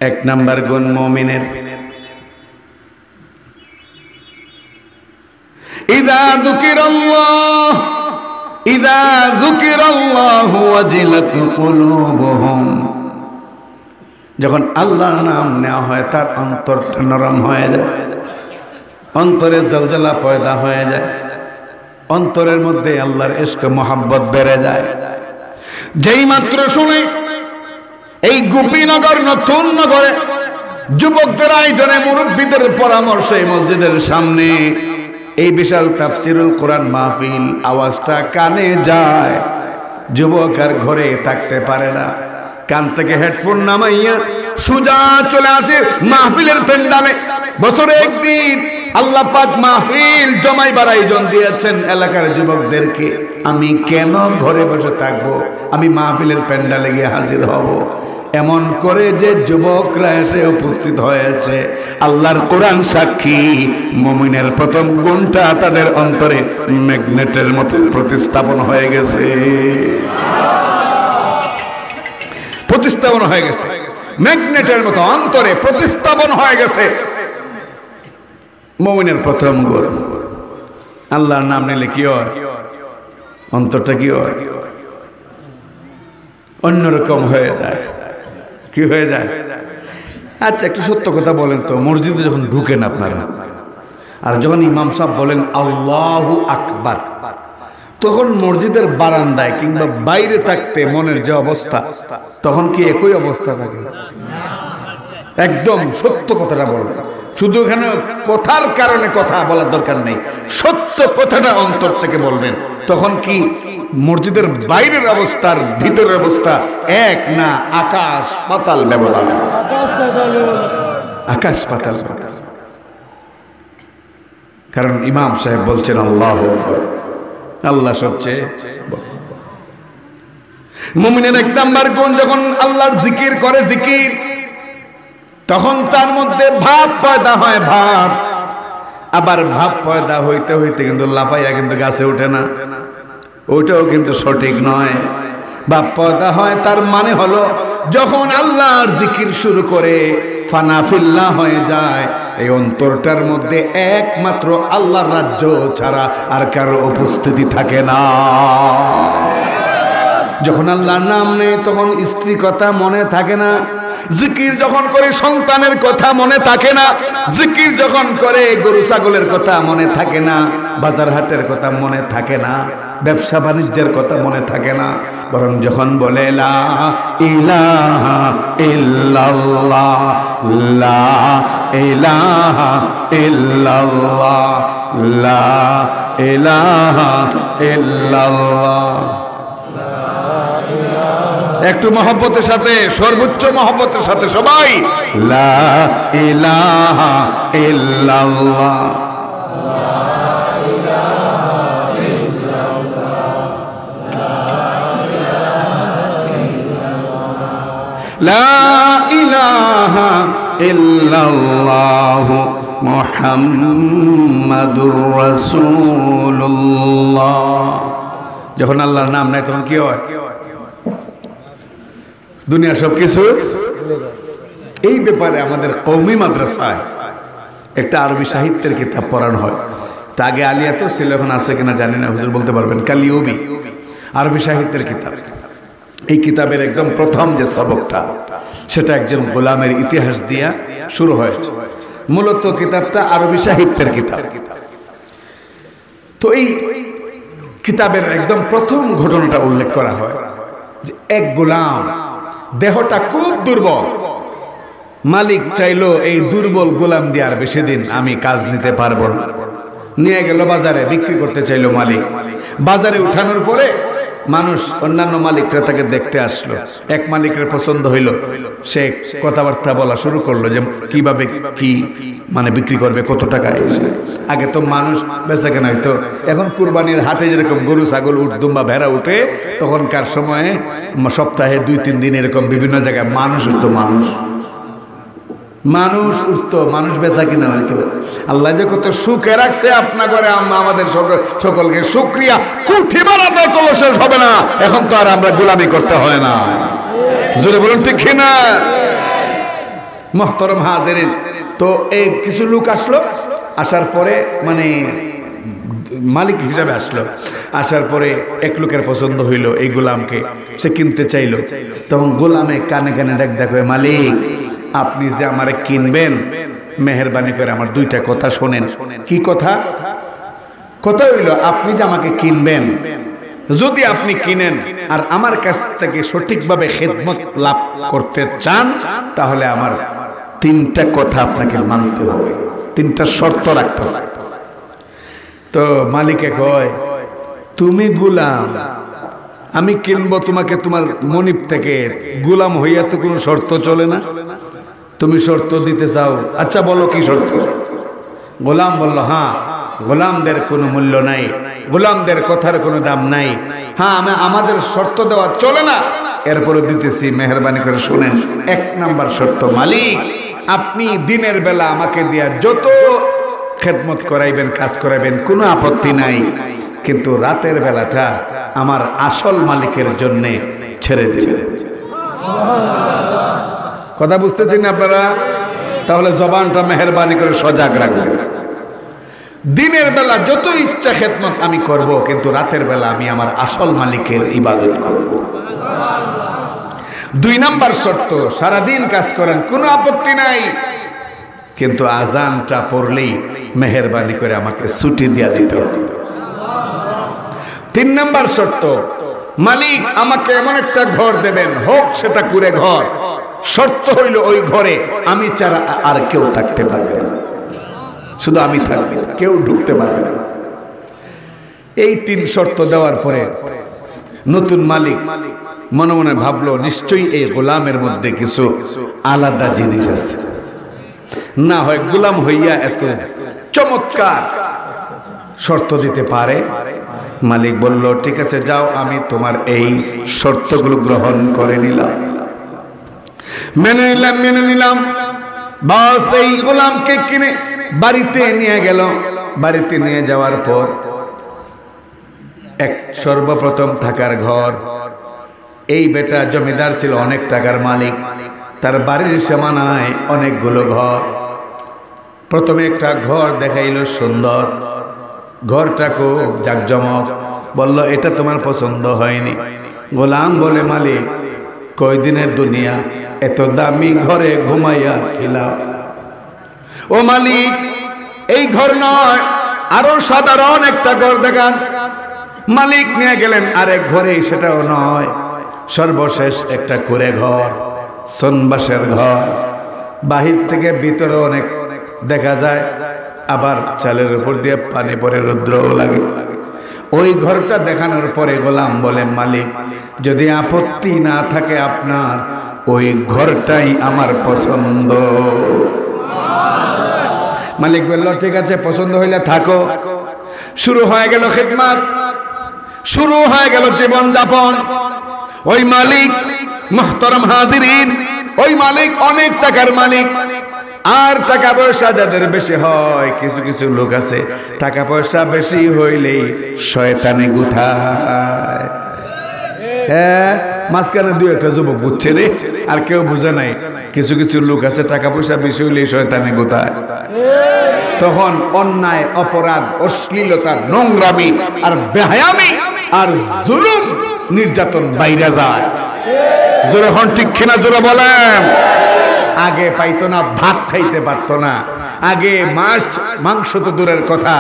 এক নাম্বার গুণ মুমিনের, ইযা যুকিরাল্লাহু ওয়াজিলাত কুলুবুহুম, যখন আল্লাহর নাম নেওয়া হয় তার অন্তরটা নরম হয়ে যায়, অন্তরে জলজলা পয়দা হয়ে যায়, অন্তরের মধ্যে আল্লাহর ইশক মোহাব্বত বেড়ে যায়। যেই মাত্র শুনে এই গোপীনগর নতুন নগরে যুবকদের আয়োজনে মুরব্বীদের পরামর্শে মসজিদের সামনে এই বিশাল তাফসিরুল কোরআন মাহফিল আওয়াজটা কানে যায়, যুবক আর ঘরে থাকতে পারে না, কান থেকে হেডফোন নামাইয়া সোজা চলে আসে মাহফিলের পেন্ডালে। বছরে একদিন আল্লাহ পাক মাহফিল জমাইবার আয়োজন দিয়েছেন এলাকার যুবকদেরকে। আমি কেন ঘরে বসে থাকবো, আমি মাহফিলের পেন্ডালে গিয়ে হাজির হব। এমন করে যে যুবকরা এসে উপস্থিত হয়েছে, আল্লাহর কোরআন সাক্ষী, মুমিনের প্রথম গুণটা তাদের অন্তরে ম্যাগনেটের মতো প্রতিস্থাপন হয়ে গেছে, প্রতিস্থাপন হয়ে গেছে, ম্যাগনেটের মতো অন্তরে প্রতিস্থাপন হয়ে গেছে। মুমিনের প্রথম গুণ, আল্লাহর নাম নিলে কি হয়, অন্তরটা কি হয়, অন্যরকম হয়ে যায়। কি হয়ে যায়? আচ্ছা, একটু সত্য কথা বলেন তো, মসজিদে যখন ঢুকেন আপনারা, আর যখন ইমাম সাহেব বলেন আল্লাহু আকবার, তখন মসজিদের বারান্দায় কিংবা বাইরে থাকতে মনের যে অবস্থা, তখন কি একই অবস্থা থাকে? একদম সত্য কথাটা বলবেন, শুধু এখানে কথার কারণে কথা বলার দরকার নেই, সত্য কথাটা অন্তর থেকে বলবেন। তখন কি মসজিদের বাইরের অবস্থার ভিতরের অবস্থা এক না? আকাশ পাতাল ব্যবধান, আকাশ পাতাল। কারণ ইমাম সাহেব বলছেন আল্লাহু আকবার, আল্লাহ সবচেয়ে। মুমিনের এক নাম্বার গুণ, যখন আল্লাহর জিকির করে, জিকির, তখন তার মধ্যে ভাব পয়দা হয়, ভাব। আবার ভাব পয়দা হইতে হইতে কিন্তু লাফাইয়া কিন্তু গাছে ওঠে না, ওটাও কিন্তু সঠিক নয়। ভাব পয়দা হয় তার মানে হলো যখন আল্লাহর জিকির শুরু করে ফানা ফিল্লা হয়ে যায়, এই অন্তরটার মধ্যে একমাত্র আল্লাহর রাজ্য ছাড়া আর কারো উপস্থিতি থাকে না। যখন আল্লাহর নাম নেই তখন স্ত্রী কথা মনে থাকে না, জিকির যখন করে সন্তানের কথা মনে থাকে না, জিকির যখন করে গরু ছাগলের কথা মনে থাকে না, বাজার হাটের কথা মনে থাকে না, ব্যবসা বাণিজ্যের কথা মনে থাকে না, বরং যখন বলে লা ইলাহা ইল্লাল্লাহ, লা ইলাহা ইল্লাল্লাহ, লা ইলাহা ইল্লাল্লাহ, একটু মহব্বতের সাথে, সর্বোচ্চ মহব্বতের সাথে সবাই লা ইলাহা ইল্লাল্লাহ, লা ইলাহা ইল্লাল্লাহু মুহাম্মাদুর রাসূলুল্লাহ। যখন আল্লাহর নাম নাই তখন কি হয়? দুনিয়া সবকিছু। এই ব্যাপারে আমাদের কওমি মাদ্রাসায় একটা আরবি সাহিত্যের কিতাব পড়ানো হয়। তা আগে আলিয়াতো ছিল, এখন আছে কিনা জানি না, হুজুর বলতে পারবেন। কালিউবি আরবি সাহিত্যের কিতাব। এই কিতাবের একদম প্রথম যে সবকটা, সেটা একজন গোলামের ইতিহাস দিয়া শুরু হয়েছে। মূলত কিতাবটা আরবি সাহিত্যের কিতাব। তো এই কিতাবের একদম প্রথম ঘটনাটা উল্লেখ করা হয় যে এক গোলাম, দেহটা খুব দুর্বল, মালিক চাইলো এই দুর্বল গোলাম দিয়ে আর বেশি দিন আমি কাজ নিতে পারবো না, নিয়ে গেল বাজারে, বিক্রি করতে চাইলো মালিক। বাজারে উঠানোর পরে মানুষ, অন্যান্য মালিকরা তাকে দেখতে আসলো। এক মালিকের পছন্দ হইল, সে কথাবার্তা বলা শুরু করলো যে কিভাবে কি মানে বিক্রি করবে, কত টাকা এসে। আগে তো মানুষ বেচা কেনা হইতো, এখন কুরবানির হাটে যেরকম গরু ছাগল উঠ দুম্বা ভেড়া উঠে, তখনকার সময়ে সপ্তাহে 2-3 দিন এরকম বিভিন্ন জায়গায় মানুষ উঠতো, মানুষ উঠতো, মানুষ বেচা কিনা হইতো। আল্লাহ যে কত সুখে রাখছে আপনা করে, আমাদের সকলকে শুকরিয়া। কুঠি বানাতে কোনো শেষ হবে না, এখন তো আর আমরা গোলামি করতে হয় না। জোরে বলুন ঠিক কিনা? মুহতারাম হাজিরিন, তো এই কিছু লোক আসলো, আসার পরে মানে মালিক হিসাবে আসলো। আসার পরে এক লোকের পছন্দ হইল এই গোলামকে, সে কিনতে চাইলো। তখন গোলামে কানে কানে দেখবে, মালিক আপনি যে আমারে কিনবেন, মেহেরবানি করে আমার 2টা কথা শোনেন। কি কথা? কথা হইল আপনি যে আমাকে কিনবেন, যদি আপনি কিনেন আর আমার কাছ থেকে সঠিকভাবে খেদমত লাভ করতে চান, তাহলে আমার 3টা কথা আপনাকে মানতে হবে, 3টা শর্ত রাখতে হবে। তো মালিকে কয়, তুমি গোলাম, আমি কিনবো তোমাকে তোমার মনিব থেকে, গোলাম হইয়া তো কোনো শর্ত চলে না, তুমি শর্ত দিতে চাও, আচ্ছা বলো কি শর্ত? গোলাম বলল, হ্যাঁ গোলামদের কোনো মূল্য নাই, গোলামদের কথার কোনো দাম নাই, হ্যাঁ আমাদের শর্ত দেওয়া চলে না, এরপরে দিতেছি, মেহেরবানি করে শুনেন। 1 নাম্বার শর্ত, মালিক আপনি দিনের বেলা আমাকে দিয়া যত খেদমত করাইবেন, কাজ করাইবেন, কোনো আপত্তি নাই, কিন্তু রাতের বেলাটা আমার আসল মালিকের জন্য ছেড়ে দিবেন। কথা বুঝতেছেন আপনারা? তাহলে জবানটা মেহেরবানি করে সজাগ রাখবেন। দিনের বেলা যত ইচ্ছা খেদমত আমি করব, কিন্তু রাতের বেলা আমি আমার আসল মালিকের ইবাদত করব। 2 নাম্বার শর্ত, সারাদিন কাজ করেন, কোনো আপত্তি নাই, কিন্তু আজানটা পড়লেই মেহেরবানি করে আমাকে ছুটি দিয়া দিতে হবে। 3 নাম্বার শর্ত, মালিক আমাকে এমন একটা ঘর দেবেন, হোক সেটা কুড়ে ঘর, শর্ত হইল ওই ঘরে আমি ছাড়া আর কেউ থাকতে পারবে না, শুধু আমি থাকবে, কেউ ঢুকতে পারবে না। এই 3 শর্ত দেওয়ার পরে নতুন মালিক মনে মনে ভাবলো, নিশ্চয়ই এই গোলামের মধ্যে কিছু আলাদা জিনিস আছে, না হয় গোলাম হইয়া এত চমৎকার শর্ত দিতে পারে। মালিক বলল, ঠিক আছে যাও, আমি তোমার এই শর্তগুলো গ্রহণ করে নিলাম, মেনে নিলাম। বাস এই গোলামকে কিনে বাড়িতে নিয়ে গেল। বাড়িতে নিয়ে যাওয়ার পর সর্বপ্রথম থাকার ঘর। এই বেটা জমিদার ছিল, অনেক টাকার মালিক, তার বাড়ির সীমানায় অনেকগুলো ঘর। প্রথমে একটা ঘর দেখাইলো সুন্দর, ঘরটা খুব জাকজমক। বলল, এটা তোমার পছন্দ হয়নি? গোলাম বলে, মালিক কয়দিনের দুনিয়া, এত দামি ঘরে ঘুমাইয়া খিলাম। ও মালিক, এই ঘর নয়, আরো সাধারণ একটা ঘর দেখান। মালিক নিয়ে গেলেন আরেক ঘরে, সেটাও নয়, সর্বশেষ একটা কুঁড়ে ঘর, সনবাসের ঘর, বাহির থেকে ভিতরে অনেক দেখা যায়, আবার চালের উপর দিয়ে পানি পরে রৌদ্রও লাগে। ওই ঘরটা দেখানোর পরে গোলাম বলে, মালিক যদি আপত্তি না থাকে আপনার, ওই ঘরটাই আমার পছন্দ। মালিক বলল, ঠিক আছে, পছন্দ হইলে থাকো। শুরু হয়ে গেল খিদমত, শুরু হয়ে গেল জীবন যাপন। ওই মালিক, মুহতারাম হাজিরিন, ওই মালিক অনেক টাকার মালিক। আর টাকা পয়সা যাদের বেশি হয়, কিছু কিছু লোক আছে টাকা পয়সা বেশি হইলেই শয়তানে গুথায়। হ্যাঁ, মাঝখানে 2-1 যুবক বুঝছে রে, আর কেউ বুঝে নাই। কিছু কিছু লোক আছে টাকা পয়সা বেশি হইলেই শয়তানে গুথায়। তখন অন্যায়, অপরাধ, অশ্লীলতা, নোংরামি আর বেহায়ামি আর জুলুম নির্যাতন বাইরে যায়। জোরে হন ঠিক কিনা? জোরে বলেন। আগে পাইতো না, ভাত খাইতে পারতো না, আগে মাছ মাংস তো দূরের কথা,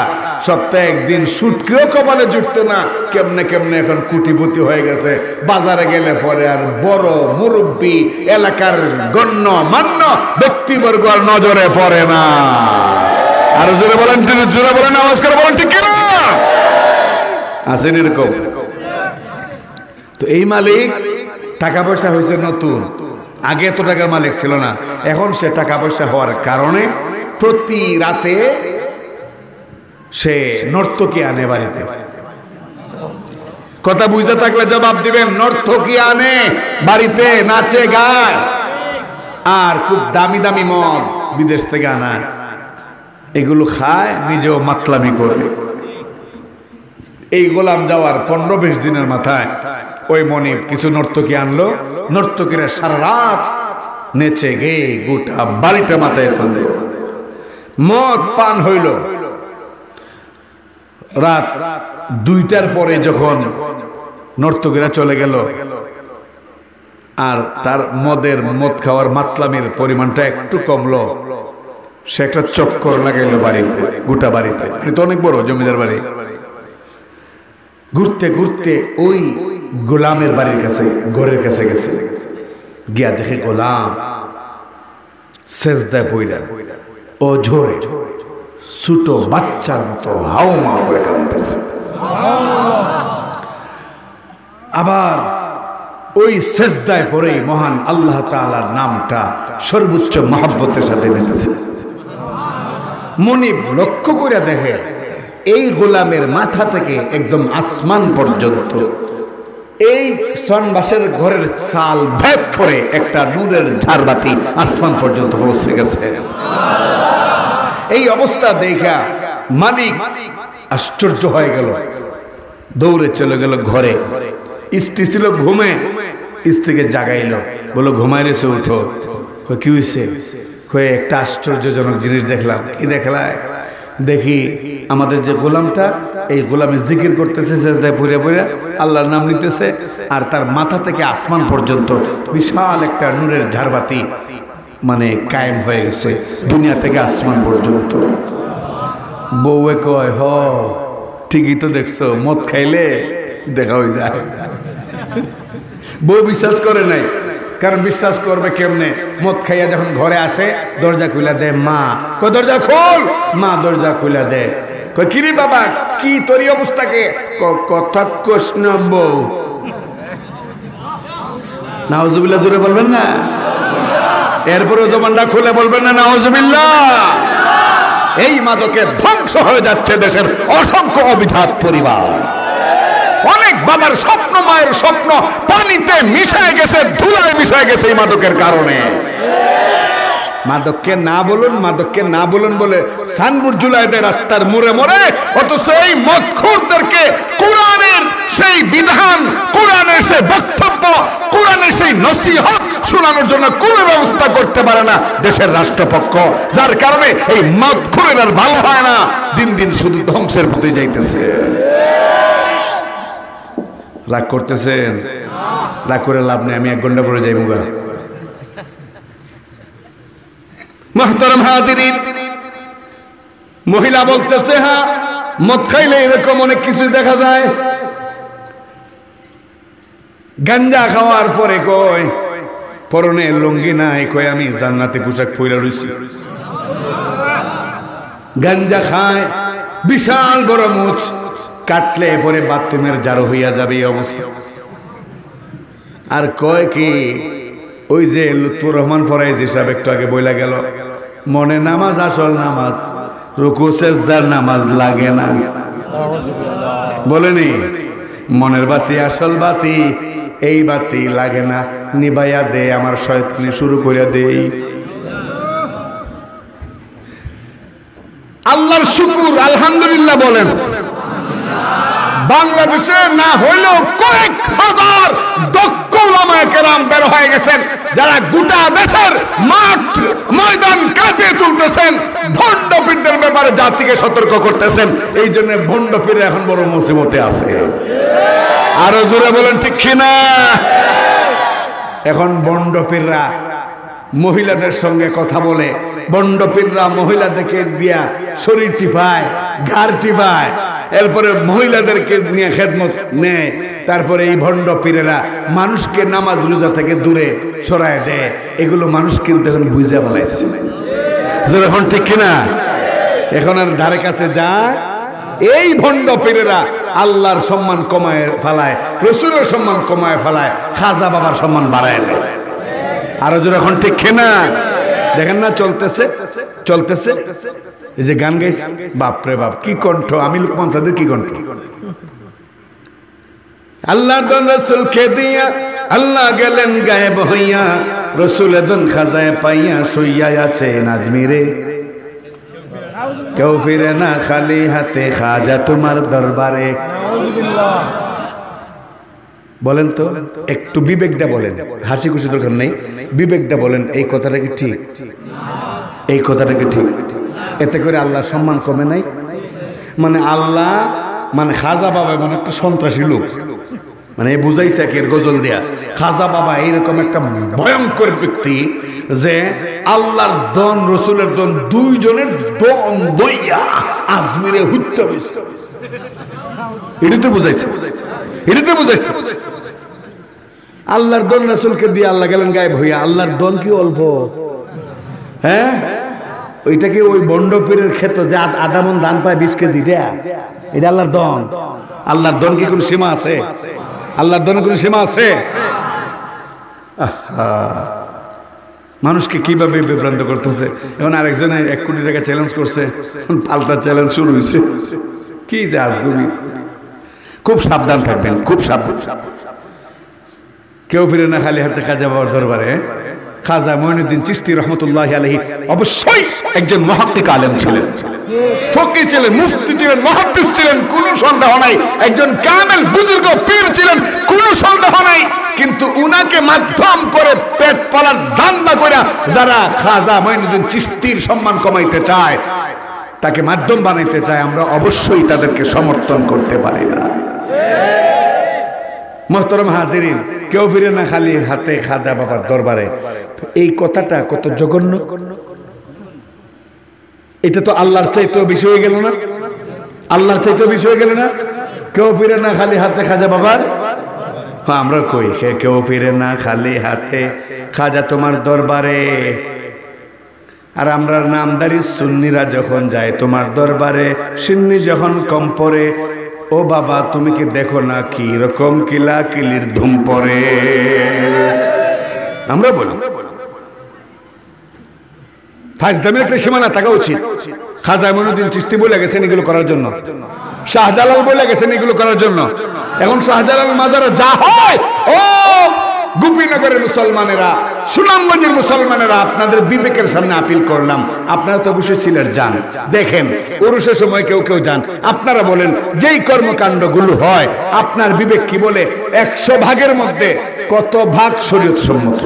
সপ্তাহে একদিন সুটকেও কপালে জুটতো না, কেমনে কেমনে এখন কোটিপতি হয়ে গেছে। বাজারে গেলে পরে আর বড় মুরব্বী এলাকার গণ্য মান্য ব্যক্তিবর্গ আর নজরে পড়ে না। আর জোরে বলেন, জোরে বলেন, আওয়াজ করে বলেন ঠিক কিনা? আছেন এরকম? তো এই মালিক টাকা পয়সা হয়েছে নতুন, আগে এত টাকার মালিক ছিল না। এখন সে টাকা পয়সা হওয়ার কারণে প্রতি রাতে সে নর্তকী আনে বাড়িতে। কথা বুঝতে থাকলে জবাব দিবেন। নর্তকী আনে বাড়িতে, নাচে গায়, আর খুব দামি দামি মদ বিদেশ থেকে আনায়, এগুলো খায়, নিজেও মাতলামি করে। এই গোলাম যাওয়ার 15-20 দিনের মাথায় ওই মনিব কিছু নর্তকী আনলো। নর্তকীরা সারা রাত নেচে গে গোটা বাড়িটা মাথায় তুলল। মদ পান হইল। রাত 2টার পরে যখন নর্তকীরা চলে গেল আর তার মদ খাওয়ার মাতলামির পরিমাণটা একটু কমলো, সে একটা চক্কর লাগাইল বাড়িতে, গোটা বাড়িতে। এটা অনেক বড় জমিদার বাড়ি। ঘুরতে ঘুরতে ওই গোলামের বাড়ির কাছে, ঘরের কাছে গেছে। গিয়া দেখে গোলাম সেজদায় পড়া, ও ঝরে ছোট বাচ্চার মতো হাও মাও করে কাঁদতেছে। আবার ওই সেজদায় পড়ে মহান আল্লাহ তাআলার নামটা সর্বোচ্চ মহব্বতের সাথে নিতেছে। মনিব লক্ষ্য করে দেখে এই গোলামের মাথা থেকে একদম আসমান পর্যন্ত এই সনবাসের ঘরের চাল ভেদ করে একটা নূরের ঝাড়বাতি আসমান পর্যন্ত পৌঁছে গেছে। এই অবস্থা দেখা মালিক আশ্চর্য হয়ে গেল, দৌড়ে চলে গেল ঘরে। স্ত্রী ছিল ঘুমে, স্ত্রীকে জাগাইল, বলো ঘুমাই রেছে, উঠো। কি হয়েছে? একটা আশ্চর্যজনক জিনিস দেখলাম। কি দেখলাম? দেখি আমাদের যে গোলামটা, এই গোলামে জিকির করতেছে, সেজদায় পড়ে পড়ে আল্লাহর নাম নিতেছে, আর তার মাথা থেকে আসমান পর্যন্ত বিশাল একটা নূরের ঝাড়বাতি মানে কায়েম হয়ে গেছে, দুনিয়া থেকে আসমান পর্যন্ত। বউয়ে কয়, হ ঠিকই তো দেখছো, মদ খাইলে দেখা হয়ে যায়। বউ বিশ্বাস করে নাই, কারণ বিশ্বাস করবে কেমনে? মদ খাইয়া যখন ঘরে আসে, দরজা খুলে দে মা, কই দরজা খোল, মা দরজা খুলে দে। কই কিরে বাবা, কি তোর অবস্থাকে? কথা কৃষ্ণ বউ। নাউজুবিল্লাহ জোরে বলবেন না? এরপরে জবানটা খুলে বলবেন না নাউজুবিল্লাহ? এই মাদকে ধ্বংস হয়ে যাচ্ছে দেশের অসংখ্য অবিধাত পরিবার। অনেক বাবার স্বপ্ন, মায়ের স্বপ্ন পানিতে মিশে গেছে, ধুলায় মিশে গেছে এই মাদকের কারণে। মাদককে না বলুন, মাদককে না বলুন বলে সানবোর্ড ঝুলায় দেয় রাস্তার মোড়ে মোড়ে, অথচ এই মদখোরদেরকে কোরআনের সেই বিধান, কোরআনের সেই বক্তব্য, কোরআনের সেই নসিহত শোনানোর জন্য কোনো ব্যবস্থা করতে পারে না দেশের রাষ্ট্রপক্ষ। যার কারণে এই মদখোরের আর ভালো হয় না, দিন দিন শুধু ধ্বংসের পথে যাইতেছে। রাগ করতেছেন? রাগ করে লাভ নেই, আমি 1 ঘন্টা পরে যাই মুগা। মুহতারাম হাজিরিন, মহিলা বলতেছে, হ্যাঁ মদ খাইলে এরকম অনেক কিছু দেখা যায়। গাঞ্জা খাওয়ার পরে কয় পরনে লুঙ্গি নাই, কয় আমি জান্নাতে পোশাক পইরা রইছি। গাঞ্জা খায়, বিশাল বড় মুছ, কাটলে পরে বাথরুমের জারো হইয়া যাবে এই অবস্থা। আর কয় কি, ওই যে লুৎফুর রহমান ফরাইজি সাহেব একটু আগে বইলা গেল, মনে নামাজ আসল নামাজ, রুকু সেজদার নামাজ লাগে না। বলেনি মনের বাতি আসল বাতি, এই বাতি লাগে না, নিবাইয়া দে আমার শয়তানি শুরু করিয়া দেই। আল্লাহর শুকর, আলহামদুলিল্লাহ বলেন। বাংলাদেশে না হইলেও কয়েক হাজার দক্ষ উলামায়ে কেরাম বের হয়ে গেছেন, যারা গোটা দেশের মাঠ ময়দান কাঁপিয়ে তুলতেছেন, ভণ্ড পীরদের ব্যাপারে জাতিকে সতর্ক করতেছেন। এই জন্য ভণ্ড পীর এখন বড় মুসিবতে আছে। আরো জোরে বলেন ঠিক কিনা? এখন ভণ্ড পীররা মহিলাদের সঙ্গে কথা বলে, বন্ড পীররা মহিলাদেরকে দিয়া শরীর টিপায়, ঘাড় টিপায়, এরপরে মহিলাদেরকে নিয়ে খেদমত নেয়। তারপরে এই ভণ্ড পীরেরা মানুষকে নামাজ রোজা থেকে দূরে সরায় দেয়। এগুলো মানুষ কিন্তু এখন বুঝে ফেলাইছে, এখন ঠিক কিনা? এখন আর ধারে কাছে যায় এই ভণ্ড পীরেরা আল্লাহর সম্মান কমায় ফেলায়, রসুলের সম্মান কমায় ফেলায়, খাজা বাবার সম্মান বাড়ায় দেয়। আরো জোরে এখন ঠিক কিনা? দেখেন না চলতেছে চলতেছে। এই যে গান গাইছে, বাপরে বাপ কি কণ্ঠ! আমি লোকমান সাদের কি কণ্ঠ! আল্লাহ দন রসুলকে দিয়া আল্লাহ গেলেন গায়েব হইয়া, রসুল দন খাজায় পাইয়া শুইয়া আছে নাজমিরে। কেউ ফিরে না খালি হাতে, খাজা তোমার দরবারে। বলেন তো, একটু বিবেকটা বলেন, হাসি খুশি দরকার নেই, বিবেকটা বলেন এই কথাটা কি ঠিক? এই কথাটা কি ঠিক? এতে করে আল্লাহ সম্মান কমে নাই? মানে আল্লাহ মানে খাজা বাবা মানে একটা সন্ত্রাসী লোক, মানে বুঝাইছে একের গজল দেয়া। খাজা বাবা এইরকম একটা ভয়ঙ্কর ব্যক্তি যে আল্লাহর দন রসুলের দন দুইজনের দন দইয়া আজমিরে হুত্তে হইছে। এটা তো বুঝাইছে, এটা তো বুঝাইছে। আল্লাহর দন রসুলকে দিয়ে আল্লাহ গেলেন গায়েব হইয়া। আল্লাহর দন কি অল্প? হ্যাঁ, ওইটাকে ওই বন্ড পীরের ক্ষেত্র যে আধা মন ধান পায় 20 কেজি, এটা আল্লাহর দন। আল্লাহর দন কি কোনো সীমা আছে? আল্লাহর দনের কোনো সীমা আছে? মানুষকে কিভাবে বিভ্রান্ত করতেছে। এখন আরেকজনে 1 কোটি টাকা চ্যালেঞ্জ করছে, পাল্টা চ্যালেঞ্জ শুরু হয়েছে। কি যে আজগুবি! খুব সাবধান থাকবেন, খুব সাবধান। কেউ ফিরে না খালি হাতে খাজা বাবার দরবারে। খাজা মঈনুদ্দিন চিশতি রহমতুল্লাহি আলাইহি অবশ্যই একজন মুহাক্কিক আলেম ছিলেন, ফকিহ ছিলেন, মুফতি ছিলেন, মুহাদ্দিস ছিলেন, কোনো সন্দেহ নাই। একজন কামেল বুজুর্গ পীর ছিলেন, কোনো সন্দেহ নাই। কিন্তু উনাকে মাধ্যম করে পেট পালার ধান্দা করে যারা খাজা মঈনুদ্দিন চিশতির সম্মান কমাইতে চায়, তাকে মাধ্যম বানাইতে চায়, আমরা অবশ্যই তাদেরকে সমর্থন করতে পারি না। মোহতরম হাজিরিন, কেউ ফিরে না খালি হাতে খাজা বাবার দরবারে। এই কথাটা কত জঘন্য! এটা তো আল্লাহর চাইতেও বেশি হয়ে গেল না? আল্লাহর চাইতেও বেশি হয়ে গেল না? কেউ ফিরে না খালি হাতে খাজা বাবার। হ্যাঁ, আমরা কই কেউ ফিরে না খালি হাতে খাজা তোমার দরবারে। আর আমরা নামদারি সুন্নিরা যখন যায় তোমার দরবারে, সিন্নি যখন কম পড়ে, ও বাবা তুমি কি দেখো না কি রকম কিলা কিলির ধুম পড়ে। আমরা বলি ফাজদামের একটা সীমানা থাকা উচিত। খাজা মঈনুদ্দিন চিশতি বলে গেছেন এগুলো করার জন্য, শাহজালাল বলে গেছেন এগুলো করার জন্য। এখন শাহজালাল মাজারে যা হয়, ও গোপীনগরের মুসলমানেরা, সুনামগঞ্জের মুসলমানেরা, আপনাদের বিবেকের সামনে আপিল করলাম। আপনারা তো অবশ্যই সিলেট যান, দেখেন উরুসের সময় কেউ কেউ যান। আপনারা বলেন যেই কর্মকাণ্ডগুলো হয় আপনার বিবেক কি বলে? 100 ভাগের মধ্যে কত ভাগ শরীয়ত সম্মত?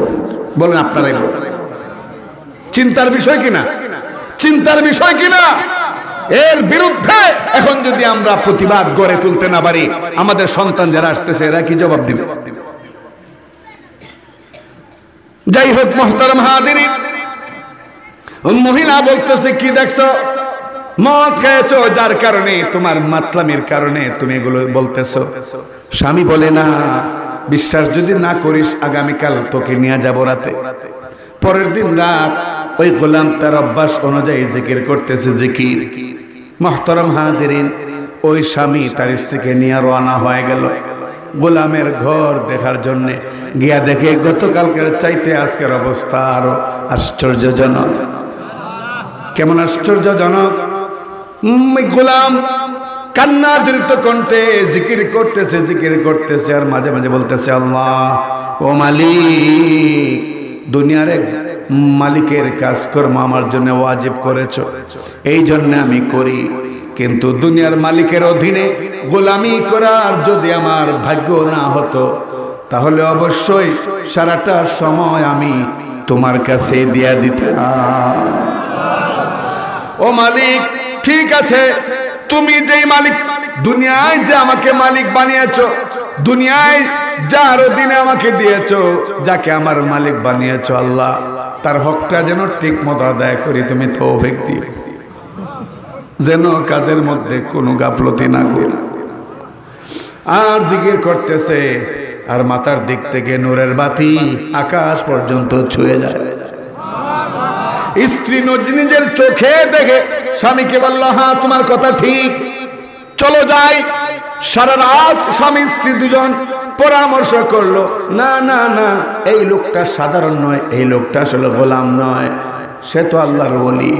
বলেন, আপনারাই বলেন। চিন্তার বিষয় কিনা? চিন্তার বিষয় কিনা? এর বিরুদ্ধে এখন যদি আমরা প্রতিবাদ গড়ে তুলতে না পারি, আমাদের সন্তান যারা আসতেছে এরা কি জবাব দিবে? যাই হোক মুহতারাম হাজিরিন, মহিলা বলতেছে কি দেখছো? মদ খেয়েছো, যার কারণে তোমার মাতলামির কারণে তুমি এগুলো বলতেছো। স্বামী বলে না, বিশ্বাস যদি না করিস আগামীকাল তোকে নিয়ে যাব রাতে। পরের দিন রাত ওই গোলাম তার অভ্যাস অনুযায়ী জিকির করতেছে, জিকির। মুহতারাম হাজিরিন, ওই স্বামী তার স্ত্রীকে নিয়ে রওনা হয়ে গেল গোলামের ঘর দেখার জন্য। গিয়া দেখে গতকালকের চাইতে আজকের অবস্থা আরো আশ্চর্যজনক। কেমন আশ্চর্যজনক? গোলাম কান্না জড়িত কণ্ঠে জিকির করতেছে, জিকির করতেছে, আর মাঝে মাঝে বলতেছে, আল্লাহ ও মালিক, দুনিয়ার এক মালিকের কাজকর্ম আমার জন্য ওয়াজিব করেছো, এই জন্য আমি করি। কিন্তু দুনিয়ার মালিকের অধীনে গোলামি করার যদি আমার ভাগ্য না হতো, তাহলে অবশ্যই সারাটা সময় আমি তোমার কাছে দিয়া দিতাম। ও মালিক, ঠিক আছে, তুমি যেই মালিক দুনিয়ায় যে আমাকে মালিক বানিয়েছো, দুনিয়ায় যার অধীনে আমাকে দিয়েছো, যাকে আমার মালিক বানিয়েছো আল্লাহ, তার হকটা যেন ঠিক মতো আদায় করি তুমি তৌফিক দিও, যেন কাজের মধ্যে কোনো গাফলতি না করি। আর জিকির করতেছে আর মাথার দিক থেকে নূরের বাতি আকাশ পর্যন্ত ছুঁয়ে যায়। স্ত্রী নিজের চোখে দেখে স্বামীকে বলল, হ্যাঁ তোমার কথা ঠিক, চলো যাই। সারা রাত স্বামী স্ত্রী দুজন পরামর্শ করলো, না না না, এই লোকটা সাধারণ নয়, এই লোকটা আসলে গোলাম নয়, সে তো আল্লাহর ওলি।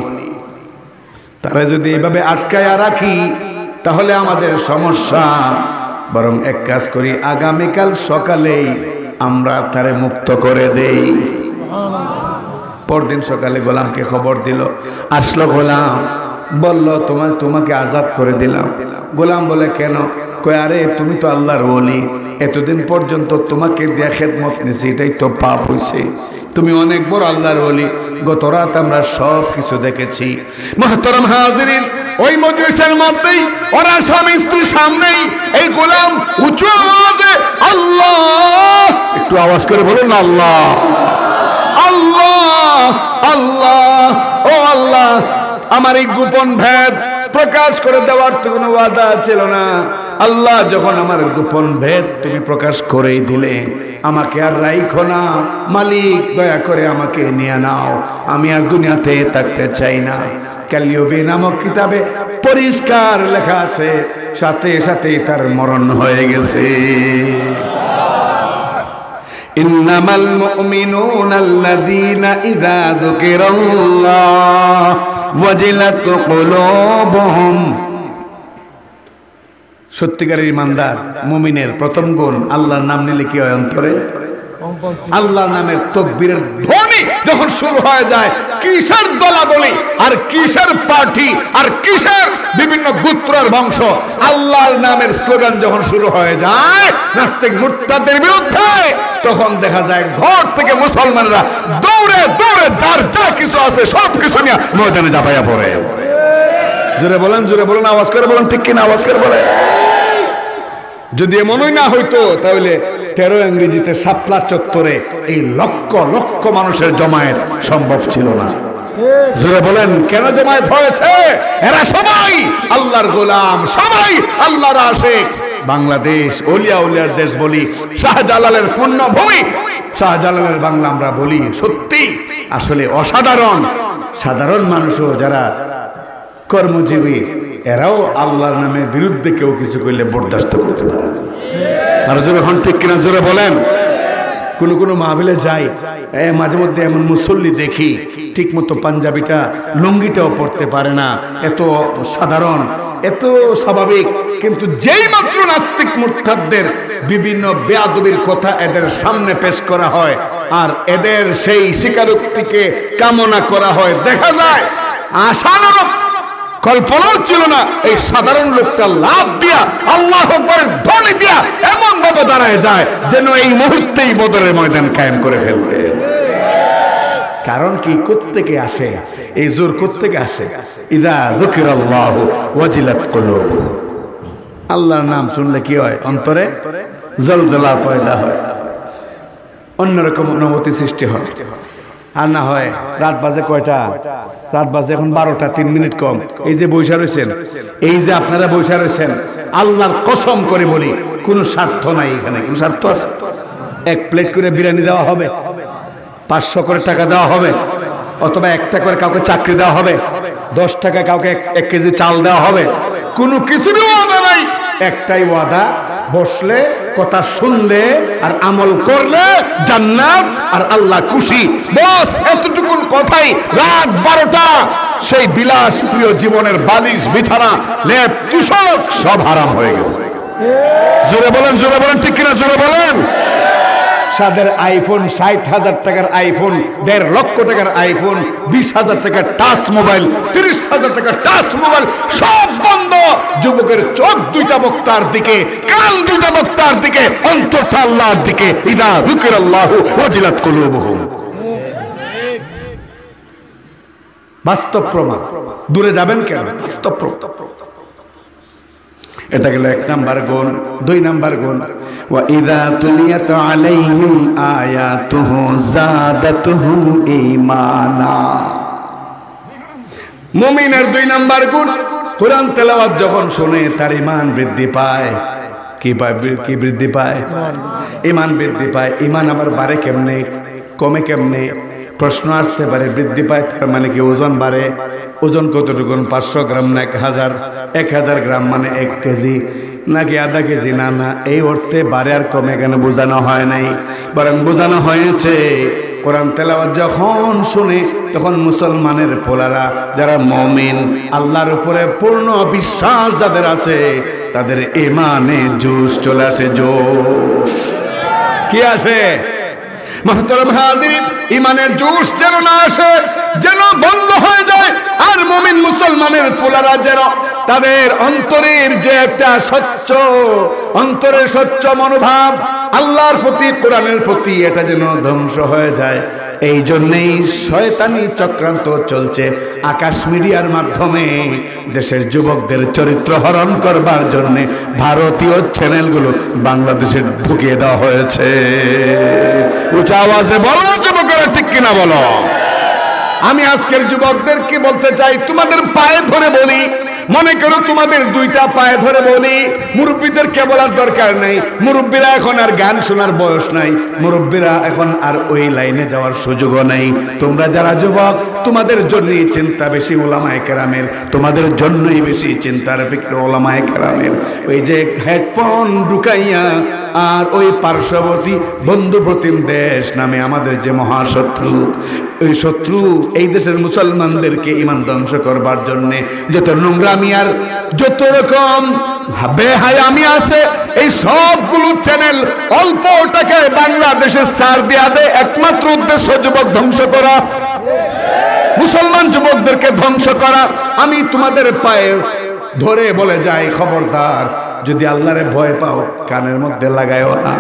তারা যদি এইভাবে আটকায়া রাখি তাহলে আমাদের সমস্যা। বরং এক কাজ করি, আগামীকাল সকালেই আমরা তারে মুক্ত করে দেই। পরদিন সকালে গোলামকে খবর দিল, আসলো গোলাম, বলল তোমাকে আজাদ করে দিলাম। গোলাম বলে কেন? কয় আরে তুমি তো আল্লাহর ওলি, এতদিন পর্যন্ত তোমাকে দিয়ে খেদমত নিছি, এটাই তো পাপ হইছে, তুমি অনেক বড় আল্লাহর ওলি। গত রাত আমরা সব কিছু দেখেছি। মুহতারাম হাজিরিন, ওই মজলিসের মধ্যেই ওরা স্বামী স্ত্রীর সামনেই এই গোলাম উঁচু আওয়াজে আল্লাহ, একটু আওয়াজ করে বলুন না, আল্লাহ আল্লাহ আল্লাহ, ও আল্লাহ, আমার এই গোপন ভেদ প্রকাশ করে দেওয়ার তো কোনো ওয়াদা ছিল না। আল্লাহ, যখন আমার গোপন ভেদ তুমি প্রকাশ করেই দিলে, আমাকে আর রাইখো না, মালিক দয়া করে আমাকে নিয়ে নাও, আমি আর দুনিয়াতে থাকতে চাই না। কালিয়বী নামক কিতাবে পরিষ্কার লেখা আছে, সাথে সাথে তার মরণ হয়ে গেছে। ইন্নামাল মুমিনুনা আল্লাযীনা ইযা যুকিরাল্লাহ ওয়াজিলাত কুলুবুহুম। সত্যিকারের ইমানদার মুমিনের প্রথম গুণ, আল্লাহর নাম নিলে কি হয় অন্তরে? আল্লাহর নামের তাকবীরের ধ্বনি যখন শুরু হয়ে যায়, কিসের দলাদলি আর কিসের পার্টি আর কিসের বিভিন্ন গোত্রের বংশ, আল্লাহর নামের স্লোগান যখন শুরু হয়ে যায় নাস্তিক মুরতাদের বিরুদ্ধে, তখন দেখা যায় ঘর থেকে মুসলমানরা দৌড়ে দৌড়ে যার যা কিছু আছে সব কিছু নিয়ে ময়দানে ঝাঁপাইয়া পড়ে। জোরে বলেন, আওয়াজ করে বলেন, ঠিক কিনা আওয়াজ করে বলে। যদি এমনই না হইতো তাহলে 13 ইংরেজিতে শাপলা চত্বরে এই লক্ষ লক্ষ মানুষের জমায়েত সম্ভব ছিল না। জোরে বলেন, কেন জমায়েত হয়েছে? এরা সবাই আল্লাহর গোলাম, সবাই আল্লাহর আশিক। বাংলাদেশ ওলিয়া উলিয়ার দেশ বলি, শাহজালালের পুণ্যভূমি, শাহজালালের বাংলা আমরা বলি, সত্যি আসলে অসাধারণ। সাধারণ মানুষও যারা কর্মজীবী, এরাও আল্লাহর নামের বিরুদ্ধে কেউ কিছু করলে বরদাস্ত করতে পারে। আর জোরে হন ঠিক কিনা জোরে বলেন। কোনো মাহফিলে যাই, মাঝে মধ্যে এমন মুসল্লি দেখি ঠিক মতো পাঞ্জাবিটা লুঙ্গিটাও পরতে পারে না, এত সাধারণ, এত স্বাভাবিক, কিন্তু যেই মাত্র নাস্তিক মুরতাদদের বিভিন্ন বেয়াদবির কথা এদের সামনে পেশ করা হয় আর এদের সেই স্বীকারোক্তিকে কামনা করা হয়, দেখা যায় আশানুরূপ কল্পনাও ছিল না এই সাধারণ লোকটা লাভ দিয়া আল্লাহু আকবার ধ্বনি দিয়া এমন ভাবে দাঁড়ায় যায় যেন এই মুহূর্তেই বদরের ময়দান কায়েম করে ফেলবে। কারণ কি, কোত্থেকে আসে এই জোর? কোত্থেকে আসে? ইযা যুকিরাল্লাহু ওয়াজিলাত কুলুবুহুম। আল্লাহর নাম শুনলে কি হয়? অন্তরে জলজলা পয়দা হয়, অন্যরকম অনুভূতি সৃষ্টি হয়। আর না হয় রাত বাজে কয়টা? রাত বাজে এখন 12টা 3 মিনিট কম। এই যে বৈশা রয়েছেন, এই যে আপনারা বৈশা রয়েছেন, আল্লাহর কসম করে বলি কোনো স্বার্থ নাই এখানে। কোনো স্বার্থ আছে? এক প্লেট করে বিরিয়ানি দেওয়া হবে, 500 করে টাকা দেওয়া হবে, অথবা 1টা করে কাউকে চাকরি দেওয়া হবে, 10 টাকা কাউকে 1 কেজি চাল দেওয়া হবে, কোনো কিছুরই ওয়াদা নাই। একটাই ওয়াদা, বসলে কথা শুনলে আর আমল করলে জান্নাত আর আল্লাহ খুশি, বস এতটুকুন কথাই। রাত 12টা সেই বিলাস প্রিয় জীবনের বালিশ বিছানা লেপ তুষক সব হারাম হয়ে গেছে। জোরে বলেন ঠিক কিনা জোরে বলেন। সাদের আইফোন, 60,000 টাকার আইফোন, 1.5 লক্ষ টাকার আইফোন, 20,000 টাকার টাচ মোবাইল, 30,000 টাকার টাচ মোবাইল, সব বন্ধ। যুবকের চোখ 2টা বক্তার দিকে, কান 2টা বক্তার দিকে, অন্তরটা আল্লাহর দিকে। ইযা যুকিরাল্লাহু ওয়াজিলাত কুলুবুহুম। বাস্তব প্রমাণ, দূরে যাবেন কেন? বাস্তব প্রমাণ। এটা গেল 1 নাম্বার গুণ। 2 নাম্বার গুণ, ওয়া ইযা তুলিয়াত আলাইহিম আয়াতুহু যাদাতুহুম ঈমানা। মুমিনের 2 নাম্বার গুণ, কোরআন তেলাওয়াত যখন শুনে তার ঈমান বৃদ্ধি পায়। কি পায়? কি বৃদ্ধি পায়? ঈমান বৃদ্ধি পায়। ঈমান আবার বাড়ে কেমনে, কমে কেমনে? প্রশ্ন আসতে পারে। বৃদ্ধি পায় তার মানে কি ওজন বাড়ে? ওজন কতটুকু? 500 গ্রাম না 1000 গ্রাম মানে 1 কেজি নাকি আধা কেজি? না না, এই অর্থে বাড়ে আর কমে এখানে বোঝানো হয় নাই, বরং বোঝানো হয়েছে কোরআন তেলাওয়াত যখন শুনে তখন মুসলমানের পোলারা যারা মুমিন, আল্লাহর উপরে পূর্ণ বিশ্বাস যাদের আছে, তাদের ঈমানে জোশ চলে আসে। জোশ কি আসে? মুহতারাম হাজিরিন, ঈমানের জোশ যেন না আসে, যেন বন্ধ হয়ে যায়। আর মুমিন মুসলমানের পোলারা যেন তাদের অন্তরের যে একটা স্বচ্ছ, অন্তরের স্বচ্ছ মনোভাব আল্লাহর প্রতি, কোরআনের প্রতি, এটা যেন ধ্বংস হয়ে যায়। এই জন্যই শয়তানি চক্রান্ত চলছে আকাশ মিডিয়ার মাধ্যমে দেশের যুবকদের চরিত্র হরণ করবার জন্য ভারতীয় চ্যানেলগুলো বাংলাদেশে ঢুকিয়ে দেওয়া হয়েছে। উঁচা আওয়াজে বলো যুবকেরা, ঠিক কিনা বলো? আমি আজকের যুবকদেরকে বলতে চাই, তোমাদের পায়ে ধরে বলি, মনে করো তোমাদের 2টা পায়ে ধরে বলি, মুরব্বীদেরকে বলার দরকার নাই। মুরব্বীরা এখন আর গান শোনার বয়স নাই, মুরব্বীরা এখন আর ওই লাইনে যাওয়ার সুযোগও নাই। তোমরা যারা যুবক, তোমাদের জন্যই চিন্তা বেশি ওলামায়ে কেরামের, তোমাদের জন্যই বেশি চিন্তার ফিক্র ওলামায়ে কেরামের। ওই যে হেডফোন ঢুকাইয়া আর ওই পার্শ্ববর্তী বন্ধু প্রতিম দেশ নামে আমাদের যে মহাশত্রু, ওই শত্রু এই দেশের মুসলমানদেরকে ঈমান ধ্বংস করবার জন্যে যত নোংরামি আর যত রকম বেহায়ামি আছে, এই সবগুলো চ্যানেল অল্প টাকায় বাংলাদেশে ছাড় দেয়া দেয়। একমাত্র উদ্দেশ্য যুবক ধ্বংস করা, মুসলমান যুবকদেরকে ধ্বংস করা। আমি তোমাদের পায়ে ধরে বলে যাই, খবরদার, যদি আল্লাহরে ভয় পাও কানের মধ্যে লাগায়ও না,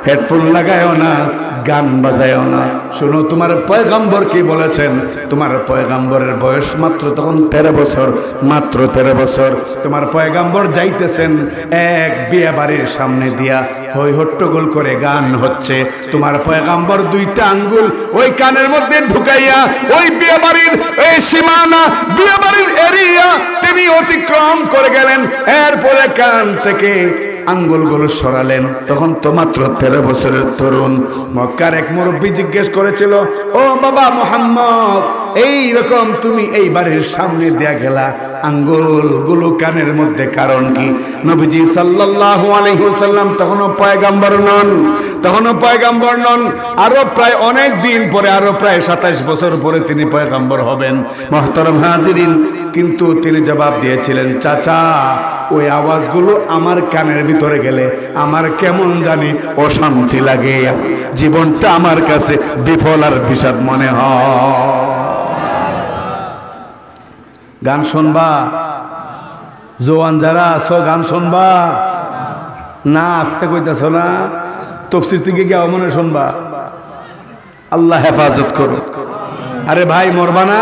হেডফোন লাগায়ও না, গান বাজায়ও না। শোনো, তোমার পয়গম্বর কি বলেছেন? তোমার পয়গম্বরের বয়স মাত্র তখন 13 বছর, মাত্র 13 বছর। তোমার পয়গম্বর যাইতেছেন এক বিয়ে বাড়ির সামনে দিয়া, হই হট্টগোল করে গান হচ্ছে। তোমার পয়গম্বর 2টা আঙ্গুল ওই কানের মধ্যে ঢুকাইয়া ওই বিয়ে বাড়ির এই সীমানা, বিয়ে বাড়ির এরিয়া তিনি অতিক্রম করে গেলেন। এরপরে কান থেকে আঙ্গুলগুলো সরালেন। তখন তো মাত্র 13 বছরের তরুণ। মক্কার এক মুরব্বী জিজ্ঞেস করেছিল, ও বাবা মুহাম্মদ, এই রকম তুমি এই বাড়ির সামনে দেয়া গেলা, আঙ্গুলগুলো কানের মধ্যে কারণ কি? নবীজি সাল্লাল্লাহু আলাইহি ওয়াসাল্লাম তখনও পয়গম্বর নন, তখনও পয়গম্বর নন। আরো প্রায় অনেক দিন পরে, আরো প্রায় 27 বছর পরে তিনি পয়গম্বর হবেন। মুহতারাম হাজিরিন, কিন্তু তিনি জবাব দিয়েছিলেন, চাচা, ওই আওয়াজগুলো আমার কানের ভিতরে গেলে আমার কেমন জানি অশান্তি লাগে, জীবনটা আমার কাছে বিফল আর বিষাদ মনে হয়। গান শুনবা? জোয়ান যারা আছো গান শুনবা না? আসতে কইতাছ না? তফসির থেকে গিয়ে মনে শুনবা। আল্লাহ হেফাজত করো। আরে ভাই, মরবা না?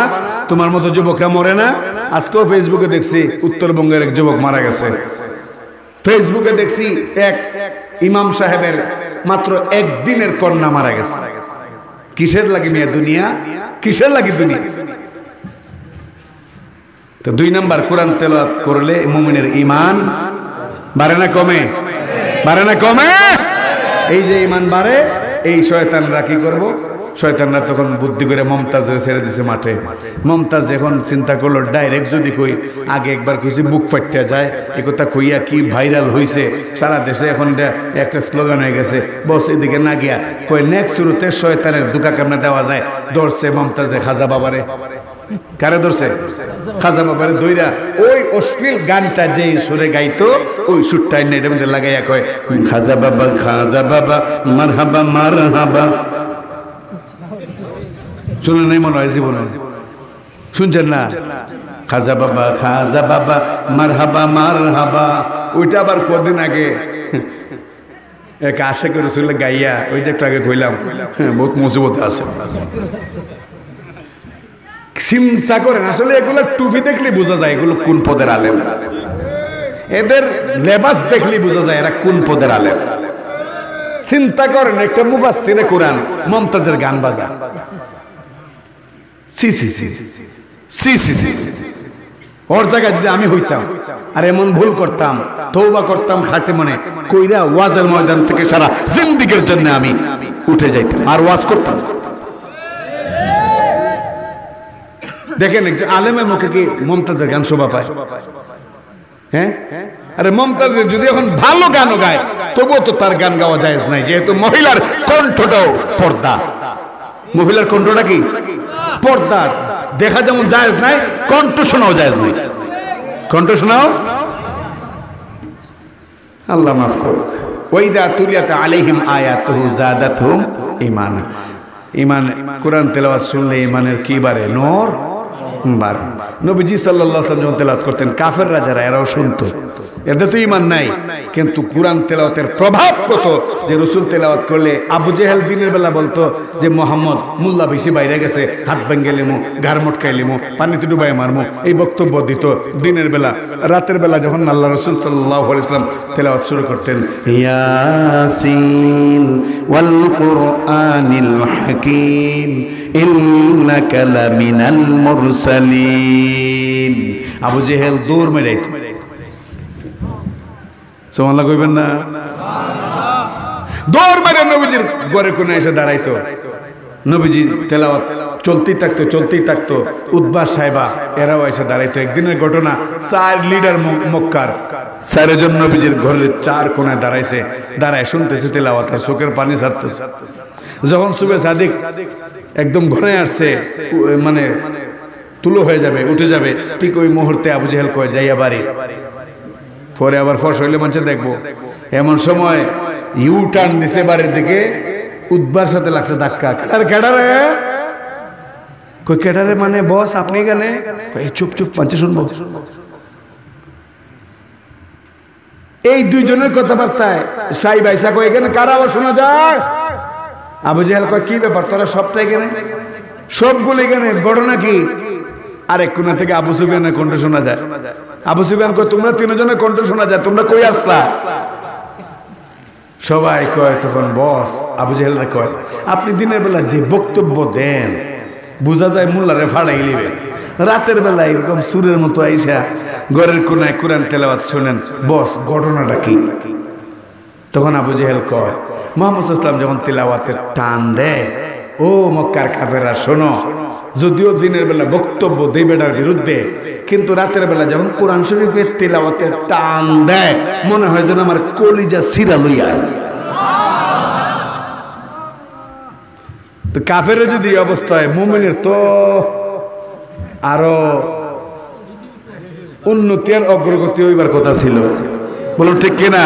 তোমার মতো যুবকরা মরে না? আজকেও ফেসবুকে দেখছি উত্তরবঙ্গের এক যুবক মারা গেছে। ফেসবুকে দেখছি এক ইমাম সাহেবের মাত্র 1 দিনের কন্যা মারা গেছে। কিসের লাগি মিয়া দুনিয়া? কিসের লাগি দুনিয়া? তো 2 নাম্বার, কোরআন তেলাওয়াত করলে মুমিনের ঈমান বাড়ে না কমে? বাড়ে না কমে? এই যে ঈমান বাড়ে, এই শয়তানরা কি করব? শয়তানরা তখন বুদ্ধি করে মমতাজের ছেড়ে দিছে মাঠে। মমতাজ এখন চিন্তা করলো, ডাইরেক্ট যদি কই, আগে একবার কইছি বুক ফাটতে যায়, এ কথা কইয়া কি ভাইরাল হইছে সারা দেশে, এখন একটা স্লোগান হয়ে গেছে। বস এদিকে না গিয়া কই নেক্সট শুরুতে শয়তানের দুকা কেমনে দেওয়া যায়। ধরছে মমতাজে খাজা বাবারে। কারে ধরছে? খাজা বাবারে দইরা ওই অশ্লীল গানটা যেই সুরে গাইতো ওই সুরটাই নেটের মধ্যে লাগাইয়া কয়, খাজা বাবা মারহাবা মারহাবা। শুনে নেই মনে হয় জীবনে? শুনছেন না? খাজা বাবা মারহাবা মারহাবা। ওইটা আবার কদিন আগে এক আশেকের রাসূল গাইয়া, ওইটা একটু আগে কইলাম, বহুত মুসিবত আছে। চিন্তা করেন, আসলে এগুলো টুপি দেখলে বোঝা যায় এগুলো কোন পদের আলেম। এদের লেবাস দেখলে বোঝা যায় এরা কোন পদের আলেম। চিন্তা করেন, একটা মুফাসসিরে কোরআন মমতাজের গান বাজা, সি সি সি সি সি সি। ওর জায়গায় যদি আমি হইতাম আর এমন ভুল করতাম, তওবা করতাম খাটে মনে কইরা ওয়াজের ময়দান থেকে সারা জিন্দেগীর জন্য আমি উঠে যাইতাম আর ওয়াজ করতাম। দেখেন একজন আলেমের মুখে কি মমতাজের গান শোভা পায়? হ্যাঁ, আরে মমতাজের যদি এখন ভালো গানও গায় তবুও তো তার গান গাওয়া জায়েজ নাই, যেহেতু মহিলার কণ্ঠটাও পর্দা। মহিলার কণ্ঠটা কি পর্দা, দেখা যেমন জায়েজ নাই, কণ্ঠ শোনাও জায়েজ নাই। কণ্ঠ শোনাও, আল্লাহ মাফ করুক। ওয়াইদা তুলিয়াত আলাইহিম আয়াতুহু যাদাতহুম ঈমানা। ঈমান, কোরআন তেলাওয়াত শুনলে ঈমানের কি বাড়ে? নূর বাড়ে। নবীজি সাল্লাল্লাহু আলাইহি ওয়াসাল্লাম যখন তেলাওয়াত করতেন, কাফেররা যারা এরাও শুনতো, এদের তো ঈমান নাই, কিন্তু কোরআন তেলাওয়াতের প্রভাব কত যে রাসূল তেলাওয়াত করলে আবু জেহেল দিনের বেলা বলতো যে মুহাম্মদ মোল্লা বেশি বাইরে গেছে, হাত ভেঙে লিমু, গার মটকাই লিমু, পানিতে ডুবাই মারমু, এই বক্তব্য দিত দিনের বেলা। রাতের বেলা যখন আল্লাহ রাসূল সাল্লাল্লাহু আলাইহি ওয়াসাল্লাম তেলাওয়াত শুরু করতেন, ইয়াসিন ওয়াল কুরআনিল হাকীম ইন্নাকা লামিনাল মুরসালিন, আবু জেহেল দৌড় মেরে সুবহানাল্লাহ কইবেন না? দৌড় মেরে নবীজির ঘরে কোণে এসে দাঁড়াইতো। নবীজি তেলাওয়াত চলতেই থাকতো। উতবা সাহেবা এরাও এসে দাঁড়াইতো। একদিনের ঘটনা, 4 লিডার মক্কার 4 জন নবীজির ঘরের 4 কোণায় দাঁড়াইছে, দাঁড়ায় শুনতেছে তেলাওয়াত আর চোখের পানি ছাড়তেছে। যখন সুবে সাদিক একদম ঘরে আসছে, মানে তুলো হয়ে যাবে, উঠে যাবে, ঠিক ওই মুহূর্তে আবু জেহেল কয় যাইয়া বাড়ি। পরে আবার ফস হইলে মানুষ দেখবো। এমন সময় ইউ টার্ন দিছে বাড়ির দিকে, উদ্বার সাথে লাগছে ধাক্কা। ক্যাডারে কই ক্যাডারে মানে বস আপনি এখানে? চুপ চুপ পাঞ্চে শুনবো। এই দুইজনের কথাবার্তায় সাই বাইসা কয় এখানে কার আওয়াজ শোনা যায়? আবু জেহেল কয় কি ব্যাপার, তোরা সবটা এখানে? সবগুলো এখানে, ঘটনা কি? আরেক কোণা থেকে আবু সুফিয়ানের কণ্ঠ শোনা যায়। আবু সুফিয়ান কয় তোমরা 3 জনের কণ্ঠ শোনা যায়, তোমরা কই আসলা? সবাই কয় তখন বস। আবু জেহেলরা কয় আপনি দিনের বেলা যে বক্তব্য দেন বোঝা যায় মোল্লারে ফাড়াই লিবেন, রাতের বেলা এরকম সুরের মতো আইসা ঘরের কোণায় কোরআন তেলাওয়াত শোনেন, বস ঘটনাটা কি? তখন আবু জেহেল কয় মুহাম্মদ সাল্লাল্লাহু আলাইহি ওয়াসাল্লাম যখন তেলাওয়াতের টান দেয়, ও মক্কার কাফেররা শোনো, যদিও দিনের বেলা বক্তব্য দেই বেটার বিরুদ্ধে, কিন্তু রাতের বেলা যখন কোরআন শরীফের তেলাওয়াতের টান দেয় মনে হয় যেন আমার কলিজা সিরা লইয়া আছে। তো কাফের যদি অবস্থায়, মুমিনের তো আরো উন্নতি আর অগ্রগতি হইবার কথা ছিল, বলুন ঠিক কিনা?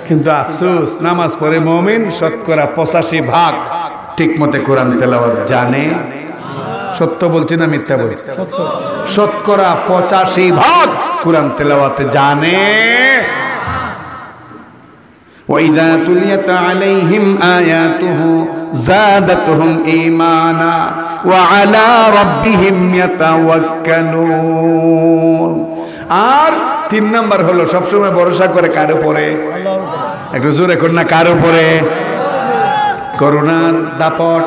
কিন্তু আফসোস, নামাজ পড়ে মুমিন 85% ঠিক মতে কোরআন তেলাওয়াত জানে। সত্য বলছি না মিথ্যা বলছি? 85% কোরআন তেলাওয়াত জানে। ওয়াইদা তুলিয়াত আলাইহিম আয়াতুহু যাদাতুহুম ঈমানা ওয়া আলা রাব্বিহিম ইয়াতাওয়াক্কালুন। আর 3 নাম্বার হলো সবসময় ভরসা করে কার উপরে? একটু জোরে কর না, কার উপরে? করোনার দাপট,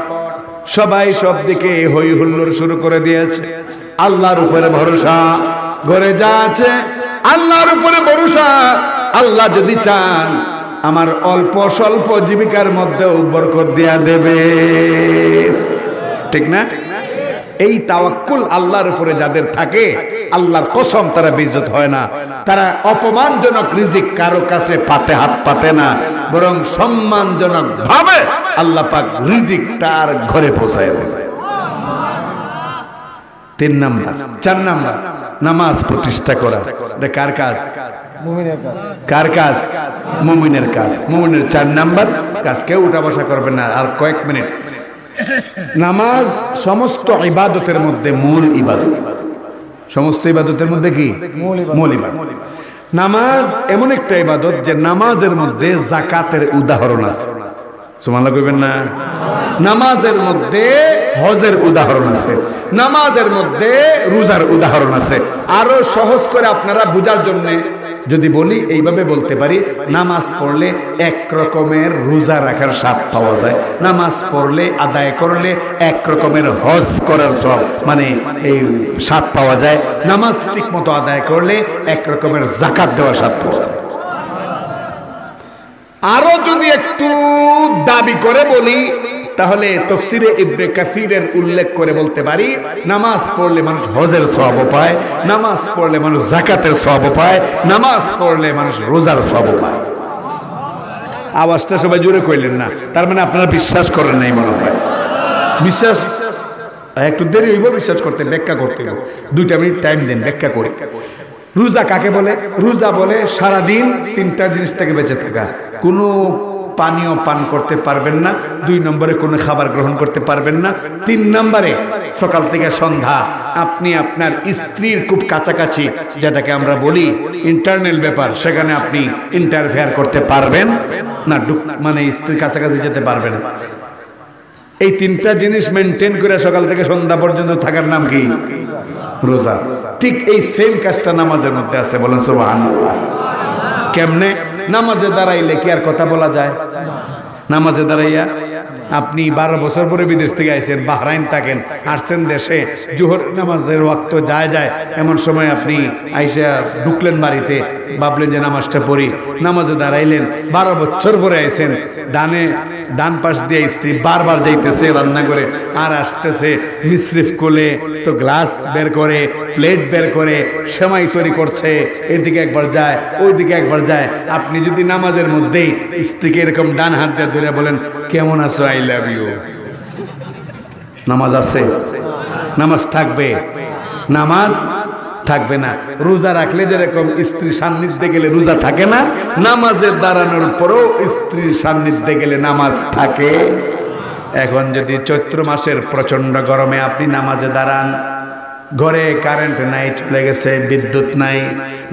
সবাই সব দিকে হই হুল্লোড় শুরু করে দিয়েছে। আল্লাহর উপরে ভরসা, ঘরে যা আছে আল্লাহর উপরে ভরসা। আল্লাহ যদি চান আমার অল্প স্বল্প জীবিকার মধ্যেও বরকত দিয়া দেবে, ঠিক না? এই তাওয়াক্কুল আল্লাহর উপরে যাদের থাকে, আল্লাহর কসম তারা বেইজ্জত হয় না, তারা অপমানজনক রিজিক কারো কাছে পাতে হাত পাতে না, বরং সম্মানজনক ভাবে আল্লাহ পাক রিজিক তার ঘরে পৌঁছায় দেয়। 3 নাম্বার। 4 নাম্বার নামাজ প্রতিষ্ঠা করা। এটা কার কাজ? মুমিনের কাজ। কার কাজ? মুমিনের কাজ। মুমিনের 4 নাম্বার কাজ। কেউ উঠা বসা করবে না। আর কয়েক মিনিট। নামাজ সমস্ত ইবাদতের মধ্যে মূল ইবাদত। সমস্ত ইবাদতের মধ্যে কি? মূল ইবাদত। নামাজ এমন একটা ইবাদত যে নামাজের মধ্যে যাকাতের উদাহরণ আছে। সুবহানাল্লাহ কইবেন না? নামাজের মধ্যে হজের উদাহরণ আছে, নামাজের মধ্যে রোজার উদাহরণ আছে। আরো সহজ করে আপনারা বোঝার জন্য যদি বলি, এইভাবে বলতে পারি, নামাজ পড়লে এক রকমের রোজা রাখার স্বাদ পাওয়া যায়, নামাজ পড়লে আদায় করলে এক রকমের হজ করার সব মানে এই স্বাদ পাওয়া যায়, নামাজ ঠিক মতো আদায় করলে এক রকমের যাকাত দেওয়ার স্বাদ পাওয়া যায়। আরো যদি একটু দাবি করে বলি, তাহলে তাফসীরে ইবনে কাসিরের উল্লেখ করে বলতে পারি, নামাজ পড়লে মানুষ হজের সওয়াব পায়, নামাজ পড়লে মানুষ যাকাতের সওয়াব পায়, নামাজ পড়লে মানুষ রোজার সওয়াব পায়। আওয়াজটা সবাই জোরে কইলেন না, তার মানে আপনারা বিশ্বাস করেন নাই মনে হয়। বিশ্বাস একটু দেরি হইব বিশ্বাস করতে, ব্যাখ্যা করতে 2 মিনিট টাইম দেন, ব্যাখ্যা করি। রোজা কাকে বলে? রোজা বলে সারাদিন 3টা জিনিস থেকে বেঁচে থাকা। কোনো পানীয় পান করতে পারবেন না, 2 নম্বরে কোনো খাবার গ্রহণ করতে পারবেন না, 3 নম্বরে সকাল থেকে সন্ধ্যা আপনি আপনার স্ত্রীর খুব কাছাকাছি, যেটাকে আমরা বলি ইন্টারনাল ব্যাপার, সেখানে আপনি ইন্টারফেয়ার করতে পারবেন না, মানে স্ত্রীর কাছাকাছি যেতে পারবেন। এই 3টা জিনিস মেনটেন করে সকাল থেকে সন্ধ্যা পর্যন্ত থাকার নাম কি? রোজা। ঠিক এই সেম কাজটা নামাজের মধ্যে আছে, বলেন সুবহানাল্লাহ। কেমনে? নামাজে দাঁড়াইলে কি আর কথা বলা যায়? নামাজে দাঁড়াইয়া আপনি 12 বছর পরে বিদেশ থেকে আইছেন, বাহরাইন থাকেন, আসছেন দেশে, জোহর নামাজের ওয়াক্ত যায়, এমন সময় আপনি আইসা ঢুকলেন বাড়িতে, ভাবলেন যে নামাজটা পড়ি, নামাজে দাঁড়াইলেন, 12 বছর পরে আইছেন, ডান পাশ দিয়ে স্ত্রী বারবার যাইতেছে রান্না করে, আর আসতেছে মিশ্রিফ কোলে, তো গ্লাস বের করে, প্লেট বের করে, সেমাই তৈরি করছে, এদিকে একবার যায় ওইদিকে একবার যায়। আপনি যদি নামাজের মধ্যেই স্ত্রীকে এরকম ডান হাত দিয়ে ধরে বলেন, কেমন আছো, আই লাভ ইউ, নামাজ আছে? নামাজ থাকবে? নামাজ থাকবে না। রোজা রাখলে যেরকম স্ত্রীর সান্নিধ্যে গেলে রোজা থাকে না, নামাজে দাঁড়ানোর পরও স্ত্রীর সান্নিধ্যে গেলে নামাজ থাকে। এখন যদি চৈত্র মাসের প্রচন্ড গরমে আপনি নামাজে দাঁড়ান, ঘরে কারেন্ট নাই, চলে গেছে, বিদ্যুৎ নাই,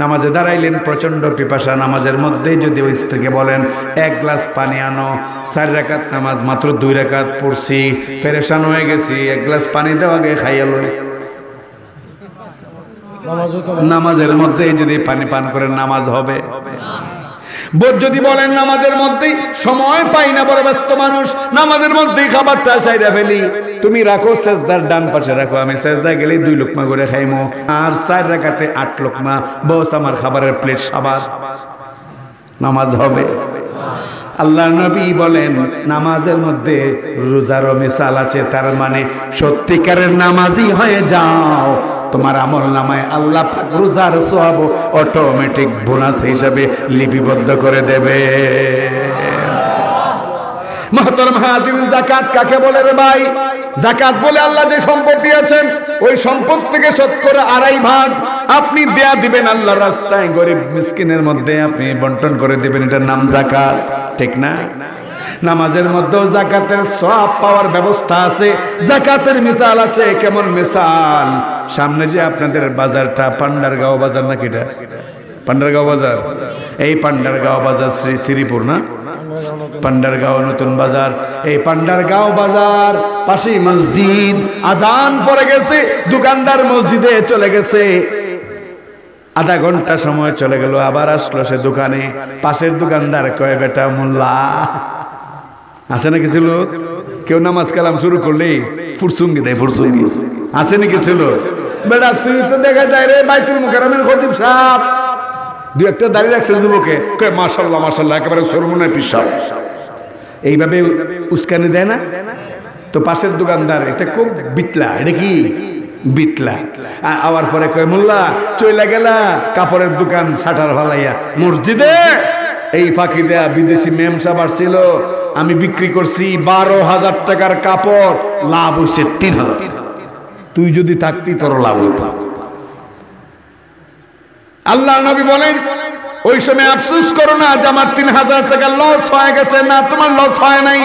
নামাজে দাঁড়াইলেন, প্রচন্ড পিপাসা, নামাজের মধ্যেই যদি ওই স্ত্রীকে বলেন 1 গ্লাস পানি আনো, 4 রাকাত নামাজ মাত্র 2 রাকাত পড়ছি, পেরেশান হয়ে গেছি, 1 গ্লাস পানি দেওয়া গে খাইয়া লই, নামাজের মধ্যেই যদি পানি পান করেন নামাজ হবে? যদি বলেন নামাজের মধ্যেই সময় পাই না, বড় ব্যস্ত মানুষ, নামাজের মধ্যেই খাবারটা চাইরা ফেলি, তুমি রাখো সেজদার ডান পাশে রাখো, আমি সেজদায় গেলে 2 লোকমা করে খাইমো, আর 4 রাকাতে 8 লোকমা, বস আমার খাবারের প্লেট সাবাস, নামাজ হবে? আল্লাহ নবী বলেন নামাজের মধ্যে রোজারও মিসাল আছে, তার মানে সত্যিকারের নামাজি হয়ে যাও, তোমার আমল নামায় আল্লাহ পাক রোজার সওয়াব অটোমেটিক বোনাস হিসাবে লিপিবদ্ধ করে দেবে। মুহতারাম হাজিরিন, যাকাত কাকে বলে রে ভাই? যাকাত বলে আল্লাহ যে সম্পদ দিয়েছেন, ওই সম্পদ থেকে শতকরা 2.5 ভাগ আপনি দেয়া দিবেন আল্লাহর রাস্তায়, গরিব মিসকিনের মধ্যে আপনি বন্টন করে দিবেন, এটার নাম যাকাত, ঠিক না? নামাজের মধ্যেও যাকাতের সওয়াব পাওয়ার ব্যবস্থা আছে, যাকাতের মিসাল আছে। কেমন মিসাল? সামনে যে আপনাদের বাজারটা, পান্ডারগাঁও বাজার নাকি এটা? পান্ডারগাঁও বাজার, এই পান্ডারগাঁও বাজার শ্রীপুর না, পান্ডারগাঁও নতুন বাজার, এই পান্ডারগাঁও বাজার পাশেই মসজিদ, আজান পড়ে গেছে, দোকানদার মসজিদে চলে গেছে, আধা ঘন্টা সময় চলে গেল, আবার আসলো সে দোকানে, পাশের দোকানদার কয়, বেটা মোল্লা আছে নাকি? ছিল কেউ নামাজ কালাম শুরু করলেই ফুরসুঙ্গি দেয়, ফুরসুঙ্গি আছে নাকি? ছিল বেটা, তুই তো দেখা যায় রে বাইতুল মুকাররমের খতিব সাহেব, 2-1টা দাঁড়িয়ে রাখছে যুবকে, মাশাআল্লাহ মাশাআল্লাহ, একেবারে সরমুনায় পিসাব, এইভাবে উস্কানি দেয় না? তো পাশের দোকানদার, এটা খুব বিটলা, এটা কি বিটলা, আবার পরে কয়, মোল্লা চইলা গেলা কাপড়ের দোকান শাটার ফালাইয়া মসজিদে, এই ফাঁকি দেয়া বিদেশি মেম সাবার ছিল, আমি বিক্রি করছি 12,000 টাকার কাপড়, লাভ হইছে 3,000, তুই যদি থাকতি তোর লাভ হইতো। আল্লাহ নবী বলেন, ওই সময় আফসোস করো না যে আমার 3,000 টাকা লস হয়ে গেছে, না, তোমার লস হয় নাই,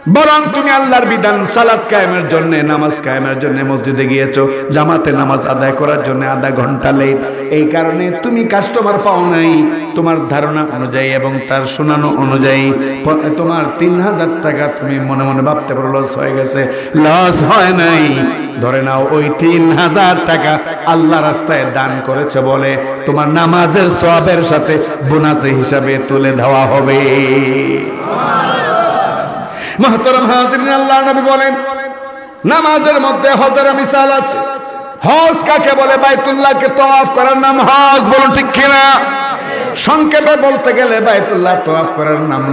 বরং তুমি আল্লাহর বিধান সালাত কায়েমের জন্য, নামাজ কায়েমের জন্য মসজিদে গিয়েছো, জামাতে নামাজ আদায় করার জন্য আধা ঘন্টা লেট। এই কারণে তুমি কাস্টমার পাও নাই তোমার ধারণা অনুযায়ী এবং তার শোনানো অনুযায়ী। তোমার 3000 টাকা তুমি মনে মনে ভাবতে পারো লস হয়ে গেছে, লস হয় নাই। ধরে নাও ওই 3000 টাকা আল্লাহ রাস্তায় দান করেছে বলে তোমার নামাজের সওয়াবের সাথে বোনাস হিসাবে তুলে দেওয়া হবে। মুহতারাম হাজিরিন, আল্লাহর নবী বলেন নামাজের মধ্যে হজের মিসাল আছে। হজ কাকে বলে? বাইতুল্লাহকে তওয়াফ করার নাম হজ, বলুন ঠিক কিনা? সংক্ষেপে বলতে গেলে বাইতুল্লাহ তওয়াফ করার নাম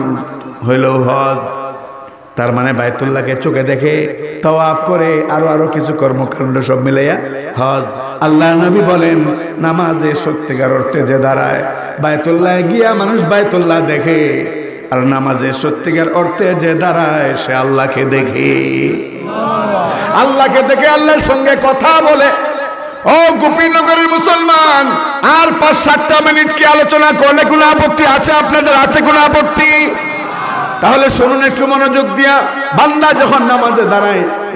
হইল হজ। তার মানে বাইতুল্লাহকে চোখে দেখে তওয়াফ করে আরো কিছু কর্মকাণ্ড সব মিলাইয়া হজ। আল্লাহর নবী বলেন নামাজে সত্যিকার অর্থে যে দাঁড়ায়, বাইতুল্লাহ গিয়া মানুষ বাইতুল্লাহ দেখে, আর নামাজে সত্যিকার অর্থে যে দাঁড়ায় সে আল্লাহকে দেখে। আল্লাহকে দেখে আল্লাহর সঙ্গে কথা বলে। ও গোপীনগরের মুসলমান, আর 5-7টা মিনিট কি আলোচনা করলে কোনো আপত্তি আছে? আপনাদের আছে কোনো আপত্তি? তাহলে শুনুন একটু মনোযোগ দিয়া। বান্দা যখন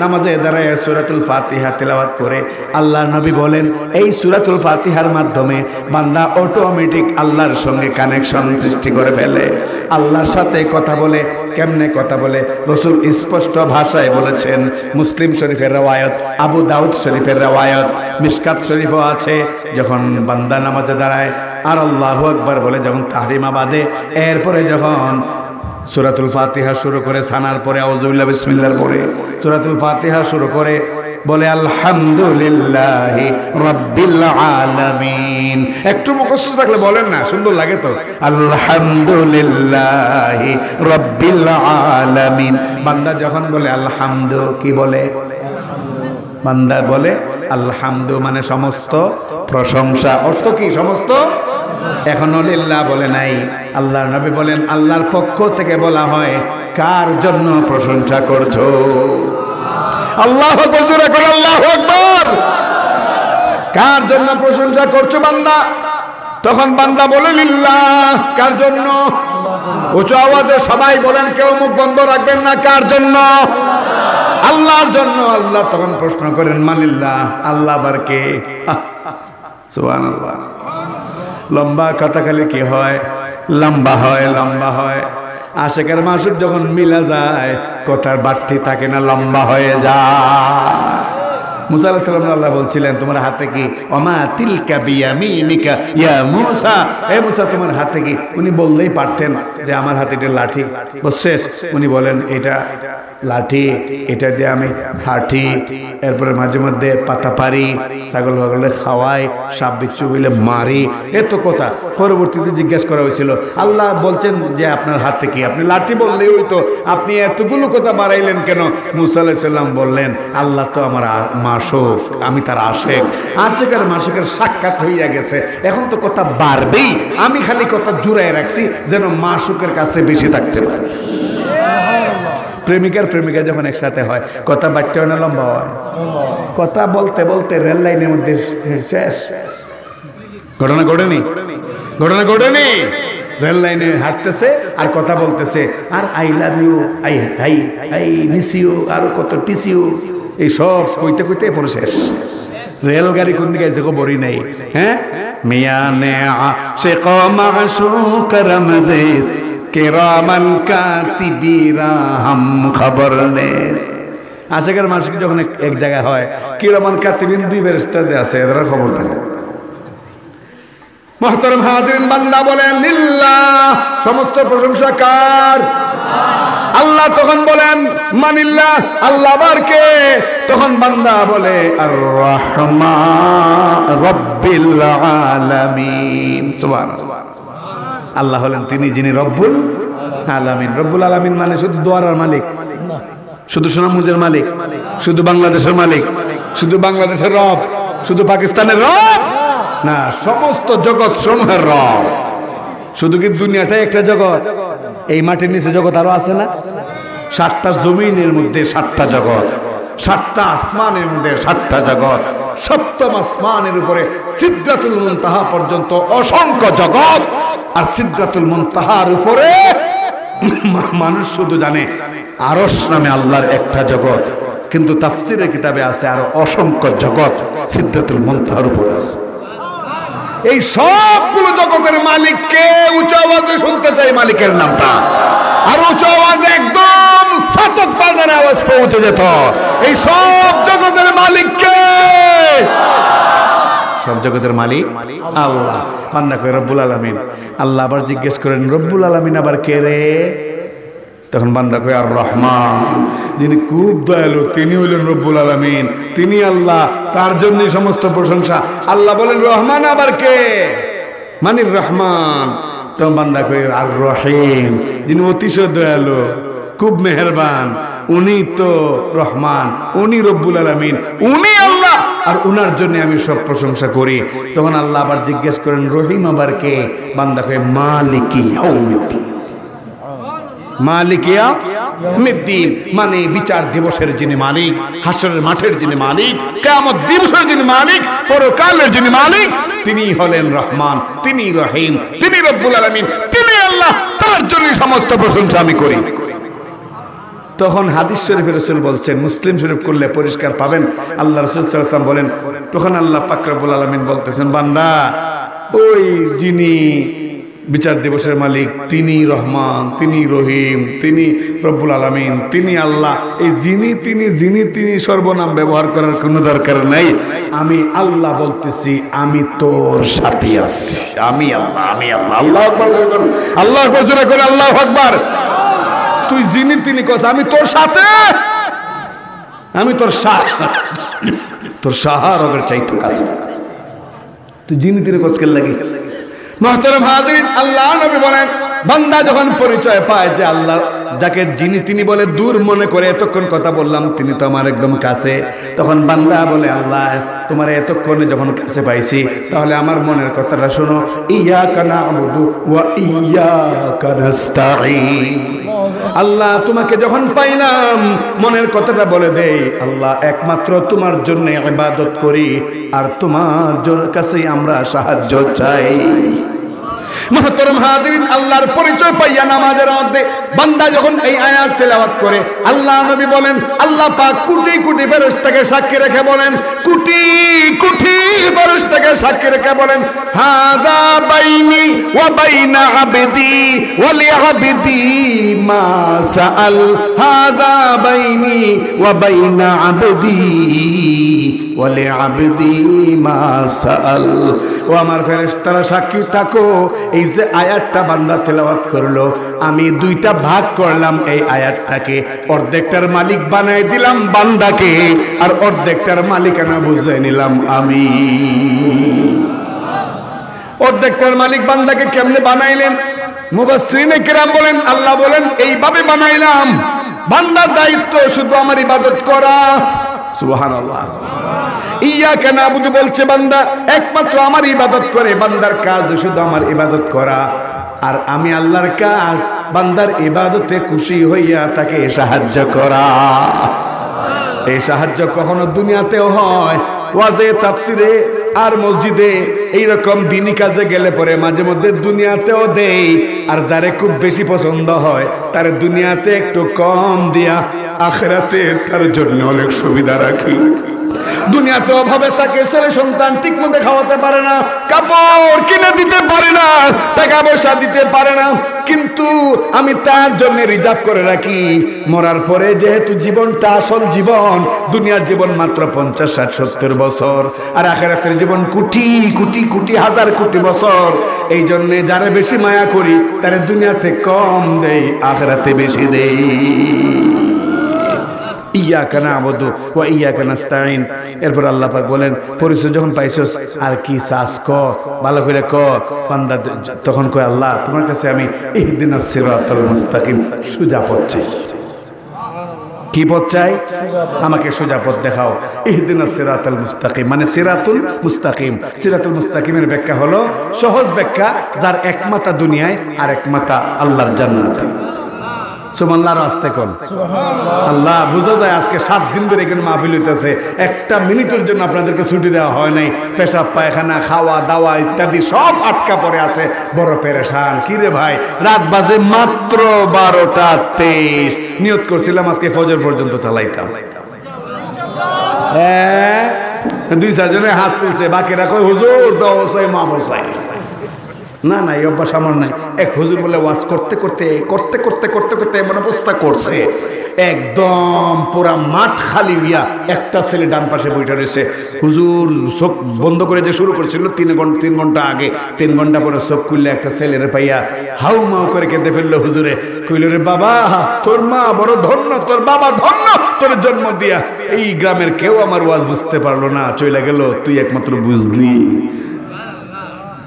নামাজে দাঁড়ায় সূরাতুল ফাতিহা তেলাওয়াত করে, আল্লাহর নবী বলেন এই সূরাতুল ফাতিহার মাধ্যমে বান্দা অটোমেটিক আল্লাহর সঙ্গে কানেকশন সৃষ্টি করে ফেলে, আল্লাহর সাথে কথা বলে। কেমনে কথা বলে? রাসূল স্পষ্ট ভাষায় বলেছেন। মুসলিম শরীফের রওয়ায়াত, আবু দাউদ শরীফের রওয়ায়াত, মিশকাত শরীফও আছে। যখন বান্দা নামাজে দাঁড়ায় আর আল্লাহু আকবার বলে যখন তাহরিমা বাঁধে, এরপরে যখন সূরাতুল ফাতিহা শুরু করে, সানার পরে আউযুবিল্লাহি বিসমিল্লাহর পরে সূরাতুল ফাতিহা শুরু করে বলে আলহামদুলিল্লাহি রাব্বিল আলামিন। একটু মুখস্থ থাকলে বলেন না, সুন্দর লাগে তো। আলহামদুলিল্লাহি রাব্বিল আলামিন। বান্দা যখন বলে আলহামদু, কি বলে? বান্দা বলে আলহামদু মানে সমস্ত প্রশংসা। অর্থ কি? সমস্ত। এখনো লিল্লাহ বলে নাই। আল্লাহর নবী বলেন আল্লাহর পক্ষ থেকে বলা হয় কার জন্য প্রশংসা করছো? আল্লাহু আকবার, আল্লাহু আকবার। কার জন্য প্রশংসা করছো বান্দা? তখন বান্দা বলে লিল্লাহ। কার জন্য? উঁচু আওয়াজে সবাই বলেন, কেউ মুখ বন্ধ রাখবেন না। কার জন্য? আল্লাহর জন্য। আল্লাহ তখন প্রশ্ন করেন মালিল্লাহ, আল্লাহ আবার কে? সুবহানাল্লাহ। লম্বা কথা খালি কি হয়? লম্বা হয়, লম্বা হয়। আশিকের মাসুক যখন মিলা যায় কথার বাড়তি থাকে না, লম্বা হয়ে যায়। মুসা আলাইহিস সালাম আল্লাহ বলছিলেন তোমার হাতে কি? ওমা তিলকা বিয়ামিনিকা ইয়া মুসা। হে মুসা তোমার হাতে কি? উনি বললেই পারতেন যে আমার হাতে এটা লাঠি। বুঝছেন? উনি বলেন এটা লাঠি, এটা দিয়ে আমি হাঁটি, এরপরে মাঝে মধ্যে পাতা পারি, ছাগল ছাগলে খাওয়াই, সাপ বিচ্ছু বলে মারি। এত কথা পরবর্তীতে জিজ্ঞাসা করা হয়েছিল। আল্লাহ বলছেন যে আপনার হাতে কি? আপনি লাঠি বললেই হইতো, আপনি এতগুলো কথা বাড়াইলেন কেন? মুসা আলাইহিস সালাম বললেন আল্লাহ তো আমার মাসুক, আমি তার আশেক। আশেকের মাসুকের সাক্ষাৎ হইয়া গেছে, এখন তো কথা বাড়বেই। আমি খালি কথা জুড়াই রাখছি যেন মাসুকের কাছে বেশি থাকতে পারে। প্রেমিকার প্রেমিকা যখন একসাথে হয় কথা বাড়তে হয় না লম্বা হয়? কথা বলতে বলতে রেল লাইনের মধ্যে শেষ। ঘটনা ঘটেনি? ঘটনা ঘটেনি? রেল লাইনে হাঁটতেছে আর কথা বলতেছে, আর I love you, I I I miss you, আর কত টিস ইউ, এই সব কইতে কইতে পরে শেষ। রেলগাড়ি কোন দিকে আছে খবরই নাই। হ্যাঁ, মিয়ানে আশিক মাশউক রমজিস কিরামান কাতিবিরা হাম খবর নে। আশিকের মাসিক যখন এক জায়গায় হয়, কিরামান কাতিবিন দুই ফেরেশতা আছে, এরা খবর থাকে। মুহতারাম হাজিরিন, বান্দা বলেন লিল্লাহ, সমস্ত প্রশংসা কার? আল্লাহ। তখন বলেন মানিল্লাহ, আল্লাহ আবার কে? তখন বান্দা বলে আর রহমান রব্বিল আলামিন। সুবহানাল্লাহ। আল্লাহ হলেন তিনি যিনি রব্বুল আলামিন। রব্বুল আলামিন মানে শুধু দোয়ারার মালিক, শুধু সুনামগঞ্জের মালিক, শুধু বাংলাদেশের মালিক, শুধু বাংলাদেশের রব, শুধু পাকিস্তানের রব না, সমস্ত জগৎ সমূহের রব। শুধু কি দুনিয়াটাই একটা জগৎ? এই মাটির নিচে জগৎ আরো আছে না? 7টা জমিনের মধ্যে 7টা জগৎ, 7টা আসমানের মধ্যে 7টা জগৎ, 7ম আসমানের উপরে সিদরাতুল মুনতাহা পর্যন্ত অসংখ্য জগৎ। আর সিদরাতুল মুনতাহার উপরে মানুষ শুধু জানে আরশ নামে আল্লাহর একটা জগৎ, কিন্তু তাফসীরের কিতাবে আছে আরো অসংখ্য জগৎ সিদরাতুল মুনতাহার উপর আছে। এই সবগুলো জগতের মালিককে উচ্চ আওয়াজে শুনতে চাই, মালিকের নামটা। আর উচ্চ আওয়াজে একদম সাতত বাজারে আওয়াজ পৌঁছে যেত। এই সব জগতের মালিককে, সব জগতের মালিক আল্লাহ। বান্দা কয় রব্বুল আলামিন। আল্লাহ আবার জিজ্ঞেস করেন রব্বুল আলামিন আবার কে রে? তখন বান্দা কয় আর রহমান, যিনি খুব দয়ালু তিনি হইলেন রব্বুল আলামিন, তিনি আল্লাহ, তার জন্যই সমস্ত প্রশংসা। আল্লাহ বলেন রহমান আবার কে? মানির রহমান। তখন বান্দা কয় আর রহিম, যিনি অতিশয় দয়ালু খুব মেহেরবান, উনি তো রহমান, উনি রব্বুল আলামিন, উনি আল্লাহ, আর উনার জন্য আমি সব প্রশংসা করি। তখন আল্লাহ আবার জিজ্ঞেস করেন রহিম আবার কে? বান্দা কয় মালিকি ইয়াউমিদ্দিন। মালিক ইয়াউমিদ্দিন মানে বিচার দিবসের যিনি মালিক, হাসরের মাঠের যিনি মালিক, কিয়ামত দিবসের যিনি মালিক, পরকালের যিনি মালিক, তিনি হলেন রহমান, তিনি রহিম, তিনি রব্বুল আলামিন, তিনি আল্লাহ, তার জন্য সমস্ত প্রশংসা আমি করি। তখন হাদিস শরীফে রাসূল বলছেন, মুসলিম শরীফ করলে পরিষ্কার পাবেন, আল্লাহ রাসূল সাল্লাল্লাহু আলাইহি ওয়াসাল্লাম বলেন, তখন আল্লাহ পাক রব্বুল আলামিন বলতেছেন বান্দা ওই যিনি বিচার দিবসের মালিক, তিনি রহমান, তিনি রহিম, তিনি রব্বুল আলামিন, তিনি আল্লাহ, এই যিনি সর্বনাম ব্যবহার করার কোনো দরকার নাই। আমি আল্লাহ বলতেছি, আমি তোর সাথে আছি, আমি আল্লাহ, আমি আল্লাহ। আল্লাহু আকবার, আল্লাহু আকবার জোরে করে আল্লাহু আকবার। তুই যিনি কস, আমি তোর সাথে, আমি তোর তোর সাহারগের চাইতো কাছে, তুই যিনি কস কে লাগি। মুহতারাম হাজিরিন, আল্লাহ নবী বলেন বান্দা যখন পরিচয় পায় যে আল্লাহ যাকে যিনি বলে দূর মনে করে এতক্ষণ কথা বললাম তিনি তো আমার একদম কাছে, তখন বান্দা বলে আল্লাহ তোমার এতক্ষণে যখন কাছে পাইছি তাহলে আমার মনের কথাটা শোনো, ইয়াকা না'বুদু ওয়া ইয়াকা নাস্তাঈন। আল্লাহ তোমাকে যখন পাইলাম মনের কথাটা বলে দেই, আল্লাহ একমাত্র তোমার জন্য ইবাদত করি আর তোমার কাছেই আমরা সাহায্য চাই। মুহতারাম হাজিরিন, আল্লাহর পরিচয় পাইয়া নামাজের মধ্যে বান্দা যখন এই আয়াত তেলাওয়াত করে, আল্লাহ নবী বলেন আল্লাহ পাক কোটি কোটি ফেরেশতাকে সাক্ষী রেখে বলেন, কোটি কোটি ফেরেশতাকে সাক্ষী রেখে বলেন, হাযা বাইনি ওয়া বাইনা আবদি ওয়া লিআবদি মা সাআল, হাযা বাইনি ওয়া বাইনা আবদি ওয়া লিআবদি মা সাআল। ও আমার ফেরেশতারা সাক্ষী থাকো, এই যে আয়াতটা বান্দা তেলাওয়াত করলো, আমি দুইটা ভাগ করলাম এই আয়াতটাকে, অর্ধেকটার মালিক বানাই দিলাম বান্দাকে আর অর্ধেকটার মালিকানা বুঝে নিলাম আমি। অর্ধেকটার মালিক বান্দাকে কেমনে বানাইলেন? মুফাসসিরিনে কিরাম বলেন, আল্লাহ বলেন এইভাবে বানাইলাম, বান্দার দায়িত্ব শুধু আমার ইবাদত করা। সুবহানাল্লাহ। ইয়াকা না'বুদু বলছে বান্দা একমাত্র আমার ইবাদত করে, বান্দার কাজ শুধু আমার ইবাদত করা, আর আমি আল্লাহর কাজ বান্দার ইবাদতে খুশি হইয়া তাকে সাহায্য করা। এই সাহায্য কখনো দুনিয়াতেও হয়, ওয়াজে তাফসিরে আর মসজিদে এইরকম দিনই কাজে গেলে পরে মাঝে মধ্যে দুনিয়াতেও দেই, আর যারে খুব বেশি পছন্দ হয় তার দুনিয়াতে একটু কম দিয়া আখিরাতে তার জন্য অনেক সুবিধা রাখি। দুনিয়াতে অভাবে তাকে ছেলে সন্তান ঠিক মতো খাওয়াতে পারে না, কাপড় কিনে দিতে পারে না, টাকা পয়সা দিতে পারে না, কিন্তু আমি তার জন্য রিজার্ভ করে রাখি মরার পরে, যেহেতু জীবনটা আসল জীবন, দুনিয়ার জীবন মাত্র 50, 60, 70 বছর, আর আখিরাতের জীবন কোটি কোটি কোটি হাজার কোটি বছর। এই জন্য যারা বেশি মায়া করি তারা দুনিয়াতে কম দেই, আখিরাতে বেশি দেই। ইয়াকা না'বুদু ওয়া ইয়াকা নাস্তাঈন। এরপর আল্লাহ পাক বলেন পরিচয় যখন পাইছস আর কি চাস ক, ভালো করে ক। বান্দা তখন কয় আল্লাহ তোমার কাছে আমি ইহদিনাস সিরাতাল মুস্তাকিম, সোজা পথ চাই। কি পথ চাই? আমাকে সোজা পথ দেখাও। ইহদিনাস সিরাতাল মুস্তাকিম মানে সিরাতুল মুস্তাকিম। সিরাতুল মুস্তাকিমের ব্যাখ্যা হলো সহজ ব্যাখ্যা, যার এক মাথা দুনিয়ায় আর এক মাথা আল্লাহর জান্নাতে। সুবহানাল্লাহ আর আস্তে কোন আল্লাহ বুঝা যায় আজকে 7 দিন ধরে এখানে মাহফিল হইতেছে, একটা মিনিটের জন্য আপনাদেরকে ছুটি দেওয়া হয় নাই। পেশাব পায়খানা খাওয়া দাওয়া ইত্যাদি সব আটকা পড়ে আছে, বড় পেরেশান। কি রে ভাই, রাত বাজে মাত্র 12:23। নিয়ত করছিলাম আজকে ফজর পর্যন্ত চালাইতাম। হ্যাঁ, 2-4 জনে হাত তুলছে, বাকিরা কই হুজুর দাও সাই মা বসাই। না না, এই অভ্যাস আমার নাই। এক হুজুর বলে ওয়াজ করতে করতে করতে করতে করতে করতে এমন অবস্থা করছে, একদম পুরা মাঠ খালি হইয়া একটা ছেলে ডান পাশে বইটা রয়েছে। হুজুর চোখ বন্ধ করে যে শুরু করেছিল 3 ঘন্টা আগে, 3 ঘন্টা পরে চোখ খুললে একটা ছেলেরে পাইয়া হাউ মাউ করে কেঁদে ফেললো। হুজুরে কইল, রে বাবা তোর মা বড় ধন্য, তোর বাবা ধন্য, তোর জন্ম দিয়া। এই গ্রামের কেউ আমার ওয়াজ বুঝতে পারলো না, চলে গেল, তুই একমাত্র বুঝলি।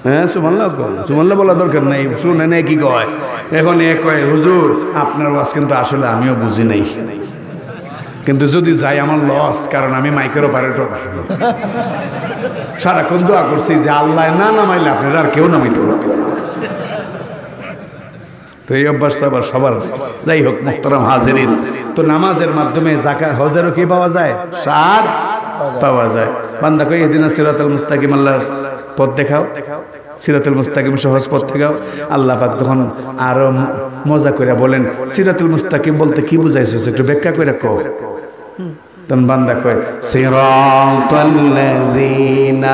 হ্যাঁ সুবহানাল্লাহ বলা দরকার নাই, শুনে নেই কি কয়। এখন এ কয় হুজুর আপনার ওয়াজ কিন্তু আসলে আমিও বুঝি নাই, কিন্তু যদি যাই আমার লস, কারণ আমি মাইকের অপারেটর। সারাক্ষণ দোয়া করছি যে আল্লাহ না নামাইলে আপনারা আর কেউ নামাইতে পারতেন না। তো এই অভ্যাস তো আবার সবার। যাই হোক মুহতারাম হাজিরিন, তো নামাজের মাধ্যমে যাকাত হজেরও কি পাওয়া যায়? সাদ পাওয়া যায়। বান্দা কই ইহদিনাস সিরাতাল মুস্তাকিম, আল্লাহর পথ দেখাও, সিরাতুল মুস্তাকিম সহজ পথ দেখাও। আল্লাহ পাক তখন আরো মজা করে বলেন, সিরাতুল মুস্তাকিম বলতে কি বুঝাইছিস একটু ব্যাখ্যা করে কও। তখন বান্দা কয়, সিরাতাল্লাযীনা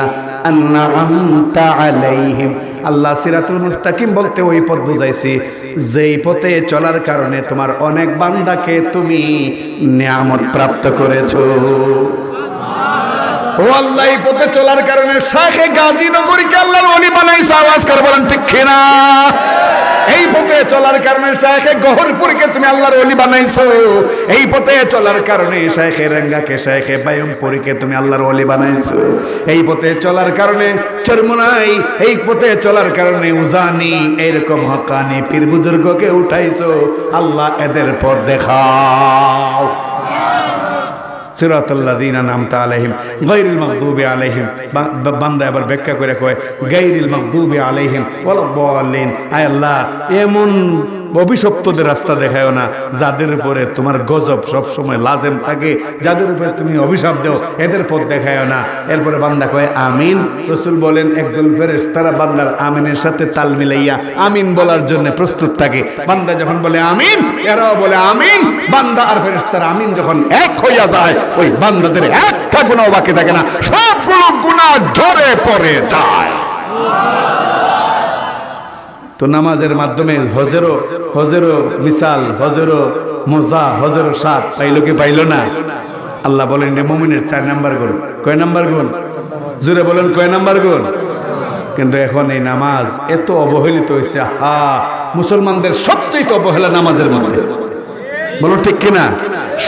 আন'আমতা আলাইহিম। আল্লাহ সিরাতুল মুস্তাকিম বলতে ওই পথ বুঝাইছি যেই পথে চলার কারণে তোমার অনেক বান্দাকে তুমি নিয়ামত প্রাপ্ত করেছো। ও আল্লাহ, এই পথে চলার কারণে শাইখে গাজীনগরীকে আল্লাহর ওলি বানাইছো। আওয়াজ করে বলেন ঠিক কিনা? এই পথে চলার কারণে শাইখে গহরপুরকে তুমি আল্লাহর ওলি বানাইছো। এই পথে চলার কারণে শাইখে রেঙ্গাকে, শাইখে বায়ুমপুরীকে তুমি আল্লাহর ওলি বানাইছো। এই পথে চলার কারণে চরমোনাই, এই পথে চলার কারণে উজানি, এরকম হকানি পীর বুজুর্গকে উঠাইছো। আল্লাহ এদের পথ দেখাও। সিরাতাল্লাযীনা আন'আমতা আলাইহিম গায়রিল মাগদুবি আলাইহিম। বান্দা আবার ব্যাখ্যা করে কয় গায়রিল মাগদুবি আলাইহিম ওয়ালাদ-দাল্লিন। আয় আল্লাহ, এমন অভিশপ্তদের রাস্তা দেখায়ও না যাদের উপরে তোমার গজব সব সময় লাজেম থাকে, যাদের উপরে তুমি অভিশাপ দাও, এদের পথ দেখায়ও না। এরপরে বান্দা কয় আমিন। রাসূল বলেন একদল ফেরেশতারা বান্দার আমিনের সাথে তাল মিলাইয়া আমিন বলার জন্য প্রস্তুত থাকে। বান্দা যখন বলে আমিন, এরাও বলে আমিন। বান্দা আর ফেরেশতারা আমিন যখন এক হইয়া যায়, ওই বান্দাদের একটা গুনাহ বাকি থাকে না, সবগুলো গুনাহ ঝরে পড়ে যায়। তো নামাজের মাধ্যমে হজেরও মিসাল, হজেরও মজা, হজেরও স্বাদ পাইল কি পাইল না? আল্লাহ বলেন মুমিনের 4 নাম্বার গুণ। কয় নাম্বার গুণ? জোরে বলেন কয় নাম্বার গুণ? কিন্তু এখন এই নামাজ এত অবহেলিত হয়েছে। মুসলমানদের সবচেয়ে অবহেলা নামাজের মধ্যে, বলুন ঠিক কিনা?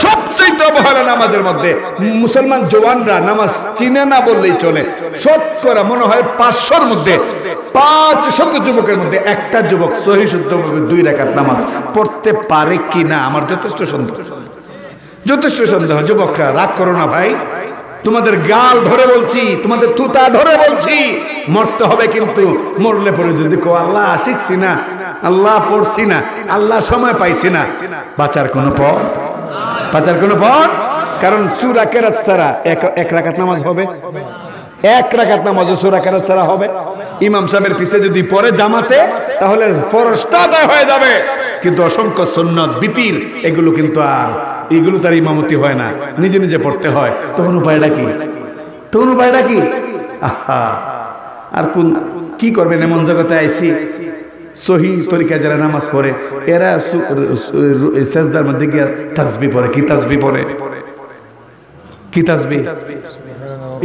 সবচেয়ে অবহেলা নামাজের মধ্যে। মুসলমান জওয়ানরা নামাজ চিনে না বললেই চলে। শতকরা মনে হয় 500-র মধ্যে 500 যুবকের মধ্যে একটা যুবক সহি শুদ্ধভাবে 2 রাকাত নামাজ পড়তে পারে কিনা আমার যথেষ্ট সন্দেহ। যুবকরা রাগ করো না ভাই, তোমাদের গাল ধরে বলছি, তোমাদের তুতা ধরে বলছি, মরতে হবে। কিন্তু মরলে পরে যদি কো আল্লাহ শিখছি না, আল্লাহ পড়ছি না, আল্লাহ সময় পাইছি না, বাঁচার কোনো পথ, কারণ সূরা কেরাত ছাড়া এক রাকাত নামাজ হবে, 1 রাকাত নামাজে সূরা কেরাত ছাড়া হবে। ইমাম সাহেবের পিছে যদি পড়ে জামাতে, তাহলে ফরজটা আদায় হয়ে যাবে। কিন্তু অসংখ্য সুন্নাত বিতির এগুলো কিন্তু এগুলো তার ইমামতি হয় না, নিজে নিজে পড়তে হয়। তখন উপায়টা কি? আর কি করবেন? এমন জগতে আইছি, সহি তরিকা যারা নামাজ পড়ে এরা সেজদার মধ্যে গিয়ে তাসবিহ পড়ে। কি তাসবিহ?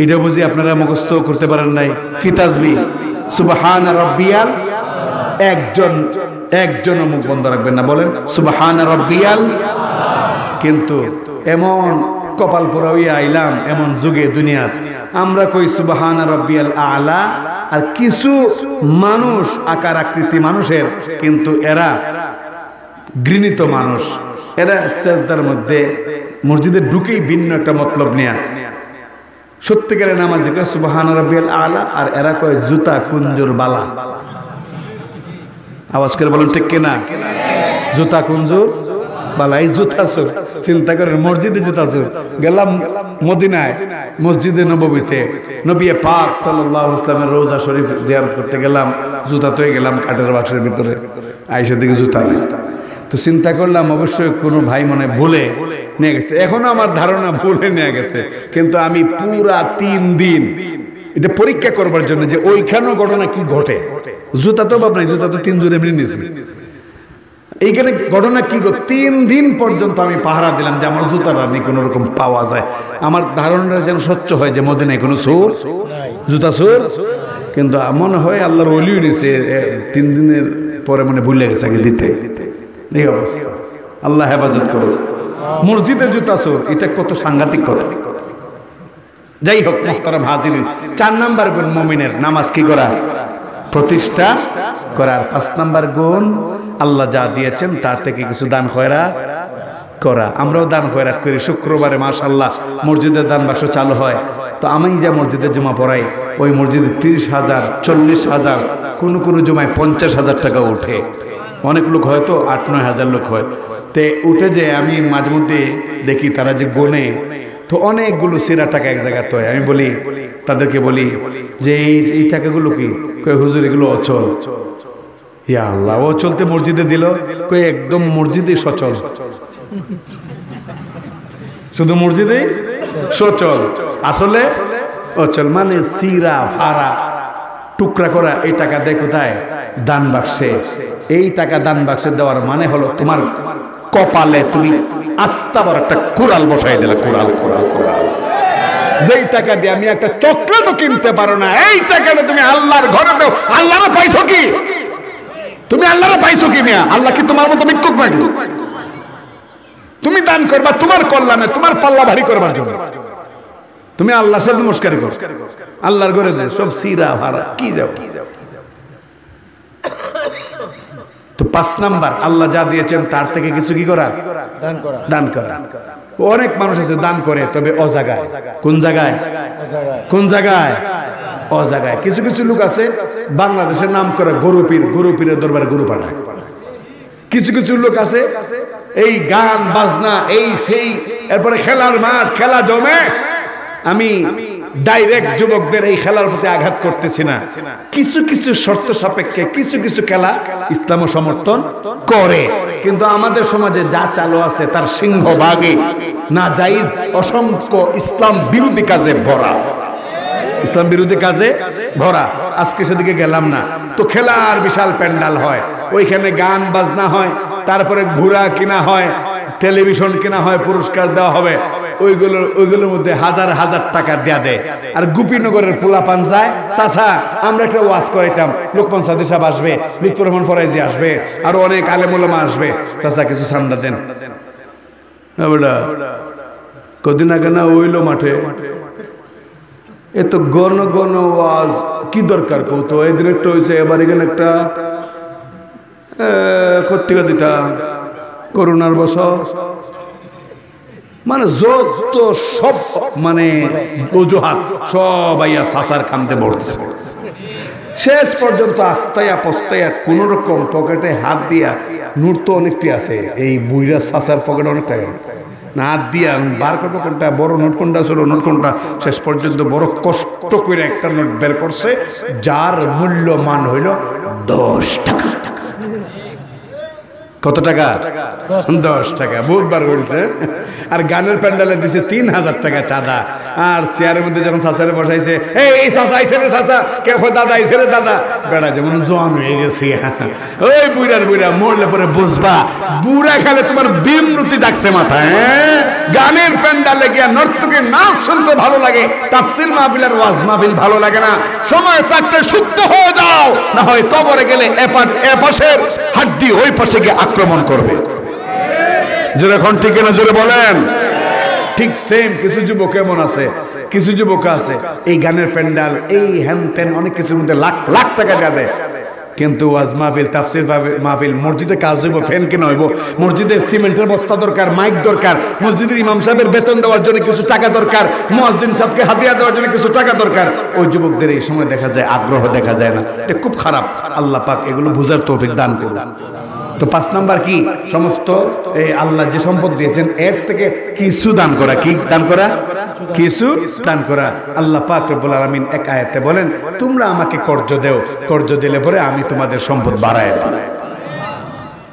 এটা বুঝি আপনারা মুখস্থ করতে পারেন নাই? কি তাসবিহ? সুবহান রাব্বিয়াল। একজন মুখ বন্ধ রাখবেন না, বলেন সুবহান রাব্বিয়াল। কিন্তু এমন কপাল পোড়া হইয়া আইলাম এমন যুগে দুনিয়ার, আমরা কই সুবহান রাব্বিয়াল আলা, আর কিছু মানুষ আকার আকৃতি মানুষের, কিন্তু এরা ঘৃণিত মানুষ, এরা সেজদার মধ্যে মসজিদে ঢুকেই ভিন্ন একটা মতলব নিয়া সত্যিকারের নামাজ কয় সুবহান রাব্বিয়াল আলা, আর এরা কয় জুতা কুঞ্জুর বালা। আওয়াজ করে বলুন ঠিক কিনা? জুতা কুঞ্জুর বালাই জুতা চোর, চিন্তা করেন মসজিদে জুতা চোর। গেলাম মদিনায় মসজিদে নববীতে, নবী পাক সাল্লাল্লাহু আলাইহি ওয়াসাল্লামের রওজা শরীফ জিয়ারত করতে গেলাম, জুতা তো গেলাম কাঠের বাক্সের ভিতরে, আয়েশা দিকে জুতা নেই। তো চিন্তা করলাম অবশ্যই কোনো ভাই মনে ভুলে নিয়ে গেছে, এখনো আমার ধারণা ভুলে নিয়ে গেছে, কিন্তু আমি পুরা 3 দিন এটা পরীক্ষা করবার জন্য যে ওইখানেও ঘটনা কি ঘটে। জুতা তো ভাব নাই, জুতা তো 3 জোড়া এমনি নিয়েছি, এইখানে ঘটনা কি 3 দিন পর্যন্ত আমি পাহারা দিলাম যে আমার জুতাটা নিয়ে কোনো রকম পাওয়া যায়, আমার ধারণাটা যেন স্বচ্ছ হয় যে মদিনায় কোনো চোর, জুতা চোর। কিন্তু মনে হয় আল্লাহর ওলিও নিছে 3 দিনের পরে মানে ভুলে গেছে আগে দিতে। এই অবস্থা, আল্লাহ হেফাজত করো। মসজিদে জুতা চোর, এটা কত সাংঘাতিক কথা। যাই হোক মুহতারাম হাজিরিন, 4 নাম্বার গুণ মুমিনের নামাজ কি করা, প্রতিষ্ঠা করার। 5 নাম্বার গুণ আল্লাহ যা দিয়েছেন তার থেকে কিছু দান খয়রাত করা। আমরাও দান খয়রাত করি। শুক্রবারে মাশাআল্লাহ মসজিদের দান বাক্স চালু হয়, তো আমি যা মসজিদে জমা পড়াই ওই মসজিদে 30,000 40,000 কোনো কোনো জমায় 50,000 টাকা উঠে। অনেক লোক হয়তো 8-9 হাজার লোক হয়, তে উঠে যে আমি মাঝে মধ্যে দেখি তারা যে গোনে, তো অনেকগুলো সিরা টাকা এক জায়গায় তো আমি বলি তাদেরকে বলি যে এই টাকাগুলো কি, কই হুজুর এগুলো অচল। ইয়া আল্লাহ, ও চলতে মসজিদে দিল, কই একদম মসজিদে সচল, শুধু মসজিদে সচল, আসলে অচল মানে সিরা ফারা টুকরা করা। এই টাকা দেয় কোথায়, দান বাক্সে। এই টাকা দান বাক্সে দেওয়ার মানে হলো তোমার কপালে তুমি আস্তাবার একটা কোরাল বসাই দিলে, কোরাল কোরাল কোরাল। যেই টাকা দিয়ে আমি একটা চকলেটও কিনতে পারো না, এই টাকাটা তুমি আল্লাহর ঘরে দাও। আল্লাহরে পাইছো কি তুমি, আল্লাহরে পাইছো কি মিয়া? আল্লাহ কি তোমার মতো ভিক্ষুক নাকি? তুমি দান করবা তোমার কল্যাণে, তোমার পাল্লা ভারী করবার জন্য। তুমি আল্লাহর সাথে নমস্কার করো, আল্লাহর ঘরে দে সব সিরা ভাড়া কি যাও। তো 5 নাম্বার আল্লাহ যা দিয়েছেন তার থেকে কিছু কি করা, দান করা। অনেক মানুষ আছে দান করে, তবে অজাগায়। কোন জায়গায়, কোন জায়গায়, অজাগায়। কিছু কিছু লোক আছে বাংলাদেশের নাম করে গরু পীর, গরু পীরের দরবারে গরু পাঠায়। কিছু কিছু লোক আছে এই গান বাজনা এই সেই, এরপরে খেলার মাঠ, খেলা জমে। আমি ডাইরেক্ট যুবকদের এই খেলার প্রতি আঘাত করতেছি না, কিছু কিছু শর্ত সাপেক্ষে কিছু কিছু খেলা ইসলামও সমর্থন করে, কিন্তু আমাদের সমাজে যা চালু আছে তার সিংহভাগই নাজায়েজ, অসংখ্য ইসলাম বিরোধী কাজে ভরা, ইসলাম বিরোধী কাজে ভরা। আজকে সেদিকে গেলাম না, তো খেলার বিশাল প্যান্ডাল হয়, ওইখানে গান বাজনা হয়, তারপরে ঘোড়া কিনা হয়, টেলিভিশন কিনা হয়, পুরস্কার দেওয়া হবে। ওইগুলোর মধ্যে হাজার হাজার টাকা দেয়া দেয়। আর গোপীনগরের পোলাপান যায়, চাচা আমরা একটা ওয়াজ করাইতাম, লোকমান সাদি সাহেব আসবে, লুৎফর রহমান ফরাইজি আসবে, আর অনেক আলেম ওলামা আসবে, চাচা কিছু চান্দা দেন। কদিন আগে না ওইলো মাঠে, এত গণ গণ ওয়াজ কি দরকার কৌতো, এদিন একটা হয়েছে, এবার এখানে একটা কর্তিকা দিতাম করোনার বছর, মানে যত সব মানে অজুহাত সব আইয়া সাসার কান্দে পড়ছে। শেষ পর্যন্ত আস্তায়া পস্তায়া কোন রকম পকেটে হাত দিয়া, নূর তো অনেকটি আছে, এই বুইরা সাসার পকেটে অনেক টাকা না, হাত দিয়া বার করবো কোনটা বড় নোট, কোনটা ছোট নোট কোনটা, শেষ পর্যন্ত বড় কষ্ট করে একটা নোট বের করছে, যার মূল্য মান হইল 10 টাকা। কত টাকা? 10 টাকা। বহুতবার বলছে। আর গানের প্যান্ডালে দিছে 3000 টাকা চাঁদা। আর চেয়ারের মধ্যে যখন চাচারে বসাইছে, এই চাচা আইছে রে চাচা, কে দাদা আইছে রে দাদা, বেড়া যেমন জোয়ান হয়ে গেছে। ওই বুড়ার বুড়া মরলে পরে বুঝবা, বুড়া খেলে তোমার বিমরুতি ডাকছে মাথায়। গানের প্যান্ডালে গিয়া নর্তকীর নাচ শুনতে ভালো লাগে, তাফসীর মাহফিল আর ওয়াজ মাহফিল ভালো লাগে না। সময় থাকতে শুদ্ধ হয়ে যাও, না হয় কবরে গেলে এপাশের হাড্ডি ওই পাশে গিয়ে আক্রমণ করবে। জোরে এখন ঠিক না, জোরে বলেন। ঠিক সেম কিছু যুবক এমন আছে, কিছু যুবক আছে এই গানের প্যান্ডাল এই হ্যান ত্যান অনেক কিছুর মধ্যে লাখ লাখ টাকা যাবে, কিন্তু ওয়াজ মাহফিল তাফসীর মাহফিল, মসজিদে কাজ হইব, ফ্যান কেনা হইব, মসজিদে সিমেন্টের বস্তা দরকার, মাইক দরকার, মসজিদের ইমাম সাহেবের বেতন দেওয়ার জন্য কিছু টাকা দরকার, মুয়াজ্জিন সাহেবকে হাদিয়া দেওয়ার জন্য কিছু টাকা দরকার। ওই যুবকদের এই সময় দেখা যায় আগ্রহ দেখা যায় না, এটা খুব খারাপ। আল্লাহ পাক এগুলো বুঝার তৌফিক দান করুন। তো 5 নাম্বার কি? সমস্ত এই আল্লাহ যে সম্পদ দিয়েছেন এর থেকে কিছু দান করা। কি দান করা? কিছু দান করা। আল্লাহ পাক রব্বুল আলামিন এক আয়াতে বলেন, তোমরা আমাকে কর্জ দেও, কর্জ দিলে পরে আমি তোমাদের সম্পদ বাড়ায় দেব।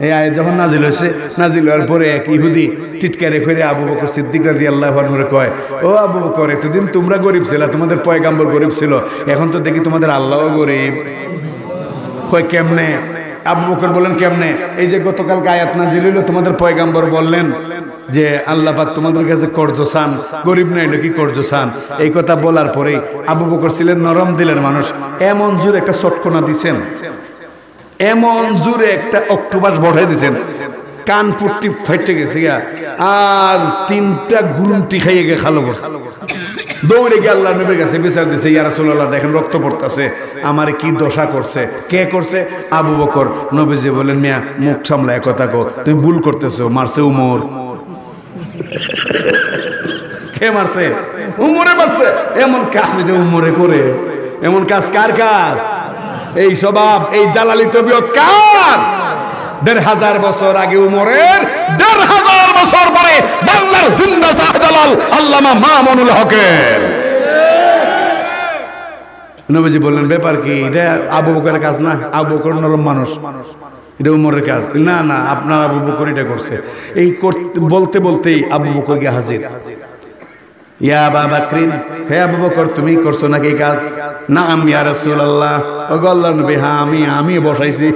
এই আয়াত যখন নাজিল হয়েছে, নাজিল হওয়ার পরে এক ইহুদি টিটকারে করে আবু বকর সিদ্দিক রাদিয়াল্লাহু আনহুরে কয়, ও আবু বকর, এতদিন তোমরা গরিব ছিল, তোমাদের পয়গাম্বর গরিব ছিল, এখন তো দেখি তোমাদের আল্লাহও গরিব। কয় কেমনে? আবু বকর বলেন কেমনে? এই যে গতকালকে আয়াত নাজিল হইল, তোমাদের পয়গাম্বর বললেন যে আল্লাহ পাক তোমাদের কাছে কর্জ চান, গরিব নাই নাকি কর্জ চান। এই কথা বলার পরে আবু বকর ছিলেন নরম দিলের মানুষ, এমন জোরে একটা চটকনা দিছেন, এমন জোরে একটা অক্টোপাস বসাই দিছেন, কান পুট্টি ফাইটে গেছে আর 3টা গুরুমটি খাইয়ে গিয়ে খালো বসে দৌড়ে গিয়ে আল্লাহ নবীর কাছে বিচার দিছে, ইয়া রাসূলুল্লাহ দেখেন রক্ত পড়তেছে, আমারে কি দশা করছে? কে করছে? আবু বকর। নবীজি বলেন, মিয়া মুখ সামলায় কথা কও, তুমি ভুল করতেছো, মারছে উমর। কে মারছে? উমরে মারছে। এমন কাজ এটা উমরে করে? এমন কাজ কার কাজ? এই স্বভাব, এই জালালি তবিয়ত কার? ১৫০০ বছর আগে উমরের, ১৫০০ বছর পরে বাংলার জিন্দা শাহজালাল আল্লামা মামুনুল হকের। নবীজি বললেন, ব্যাপার কি? এটা আবু বকরের কাজ না? আবু বকর নরম মানুষ, এটা উমরের কাজ না? না, আপনার আবু বকর এটা করছে। এই বলতে বলতেই আবু বকর গিয়ে হাজির। ইয়া আবা বকরিন, হে আবু বকর, তুমি করছো নাকি এই কাজ? নাম ইয়া রাসূলুল্লাহ। ও আল্লাহর নবী, হ্যাঁ আমি বসাইছি।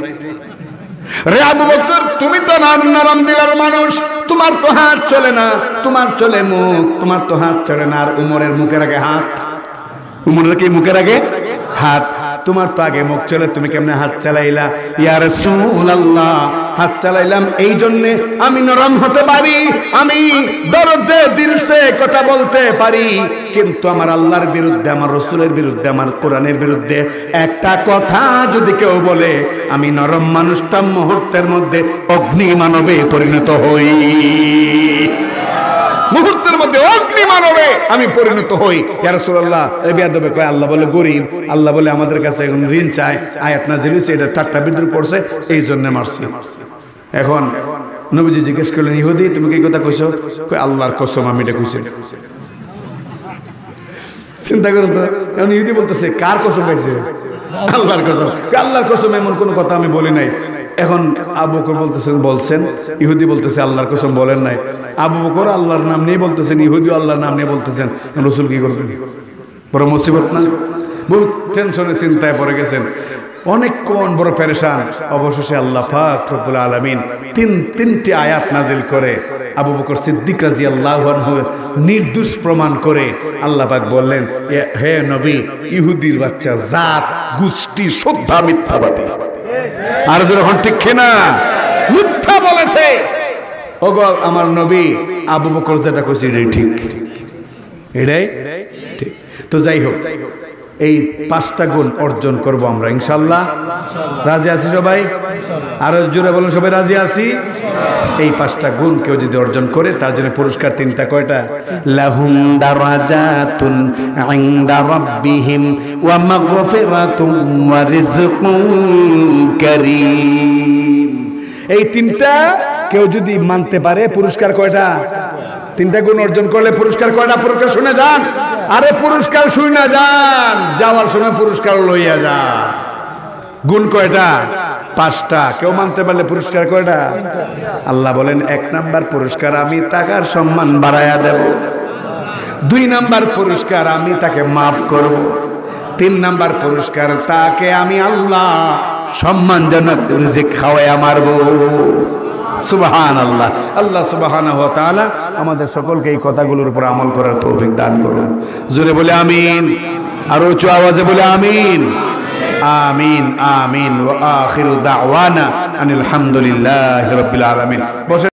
রে আবু বকর, তুমি তো নরম দিলের মানুষ, তোমার তো হাত চলে না, তোমার চলে মুখ, তোমার তো হাত চলে না। আর উমরের মুখের আগে হাত, উমরের কি মুখের আগে হাত? তোমার তো আগে মুখ চলে, তুমি কেমনে হাত চালাইলা? ইয়া রাসূলুল্লাহ, হাত চালাইলাম এই জন্যে আমি নরম হতে পারি, আমি দরদে দিলসে কথা বলতে পারি, কিন্তু আমার আল্লাহর বিরুদ্ধে, আমার রাসূলের বিরুদ্ধে, আমার কোরআনের বিরুদ্ধে একটা কথা যদি কেউ বলে, আমি নরম মানুষটা মুহূর্তের মধ্যে অগ্নি মানবে পরিণত হই। মুহূর্তের মধ্যে অগ্নি মানবে আমি পরিণত হই। ইয়া রাসূলুল্লাহ, এই বেয়াদবে কয় আল্লাহ বলে গরিব, আল্লাহ বলে আমাদের কাছে এখন ঋণ চায়, আয়াত নাযিল হইছে, এটা ঠাট্টা বিদ্রুপ করছে, এই জন্য মারছি। এখন নবীজি জিজ্ঞেস করলেন, ইহুদি তুমি কি কথা কইছো? কয় আল্লাহর কসম আমি এটা কইছি। চিন্তা করুন তো, এখন ইহুদি বলতেছে কার কসম গাইছে? আল্লাহর কসম। আল্লাহর কসম এমন কোনো কথা আমি বলি নাই। এখন আবু বকর বলছেন, ইহুদি বলতেছে আল্লাহর কসম বলেন নাই। আবু বকর আল্লাহর নাম নিয়ে বলতেছেন, ইহুদি আল্লাহর নাম নিয়ে বলতেছেন, রাসূল কি করবেন? বড় মুসিবত না? বহুত টেনশনে চিন্তায় পড়ে গেছেন, অনেকক্ষণ বড় পেরেশান। অবশেষে আল্লাহ পাক রব্বুল আলামিন তিনটি আয়াত নাজিল করে আবু বকর সিদ্দিক রাদিয়াল্লাহু আনহু নির্দোষ প্রমাণ করে আল্লাহ পাক বললেন, হে নবী, ইহুদির বাচ্চা জাত গোষ্ঠী শুদ্ধা মিথ্যাবাদী। আর যখন ঠিক কিনা মিথ্যা বলেছে, ওগো আমার নবী, আবু বকর যেটা কইছে এটাই ঠিক, এটাই ঠিক। তো যাই হোক, এই 5টা গুণ অর্জন করব আমরা ইনশাআল্লাহ। রাজি আছি সবাই? আরো জোরে বলুন, সবাই রাজি আছি? এই 5টা গুণ কেউ যদি অর্জন করে, তার জন্য পুরস্কার 3টা। কয়টা? লাহুম দারাজাতুন ইনদা রাব্বিহিম ওয়া মাগফিরাতুম ওয়া রিজকুন কারীম। এই 3টা কেউ যদি মানতে পারে, পুরস্কার কয়টা? 3টা গুণ অর্জন করলে পুরস্কার কয়টা? পুরস্কার শুনে যান। আরে পুরস্কার শুনে যান, যাওয়ার সময় পুরস্কার লইয়া যান। গুণ কয়টা? 5টা। কেউ মানতে পারলে পুরস্কার কয়টা? আল্লাহ বলেন, 1 নাম্বার পুরস্কার আমি তাকার সম্মান বাড়ায়া দেব, 2 নাম্বার পুরস্কার আমি তাকে মাফ করব, 3 নাম্বার পুরস্কার তাকে আমি আল্লাহ সম্মানজনক রিজিক খাওয়ায়া মারব। সুবহানাল্লাহ। আল্লাহ সুবহানাহু ওয়া তাআলা আমাদের সকলকে এই কথাগুলোর উপর আমল করার তৌফিক দান করুন। জোরে বলে আমিন, আর উঁচু আওয়াজে বলে আমিন। আমিন আমিন। ওয়া আখিরু দাওয়ানা আনিল হামদুলিল্লাহি রাব্বিল আলামিন।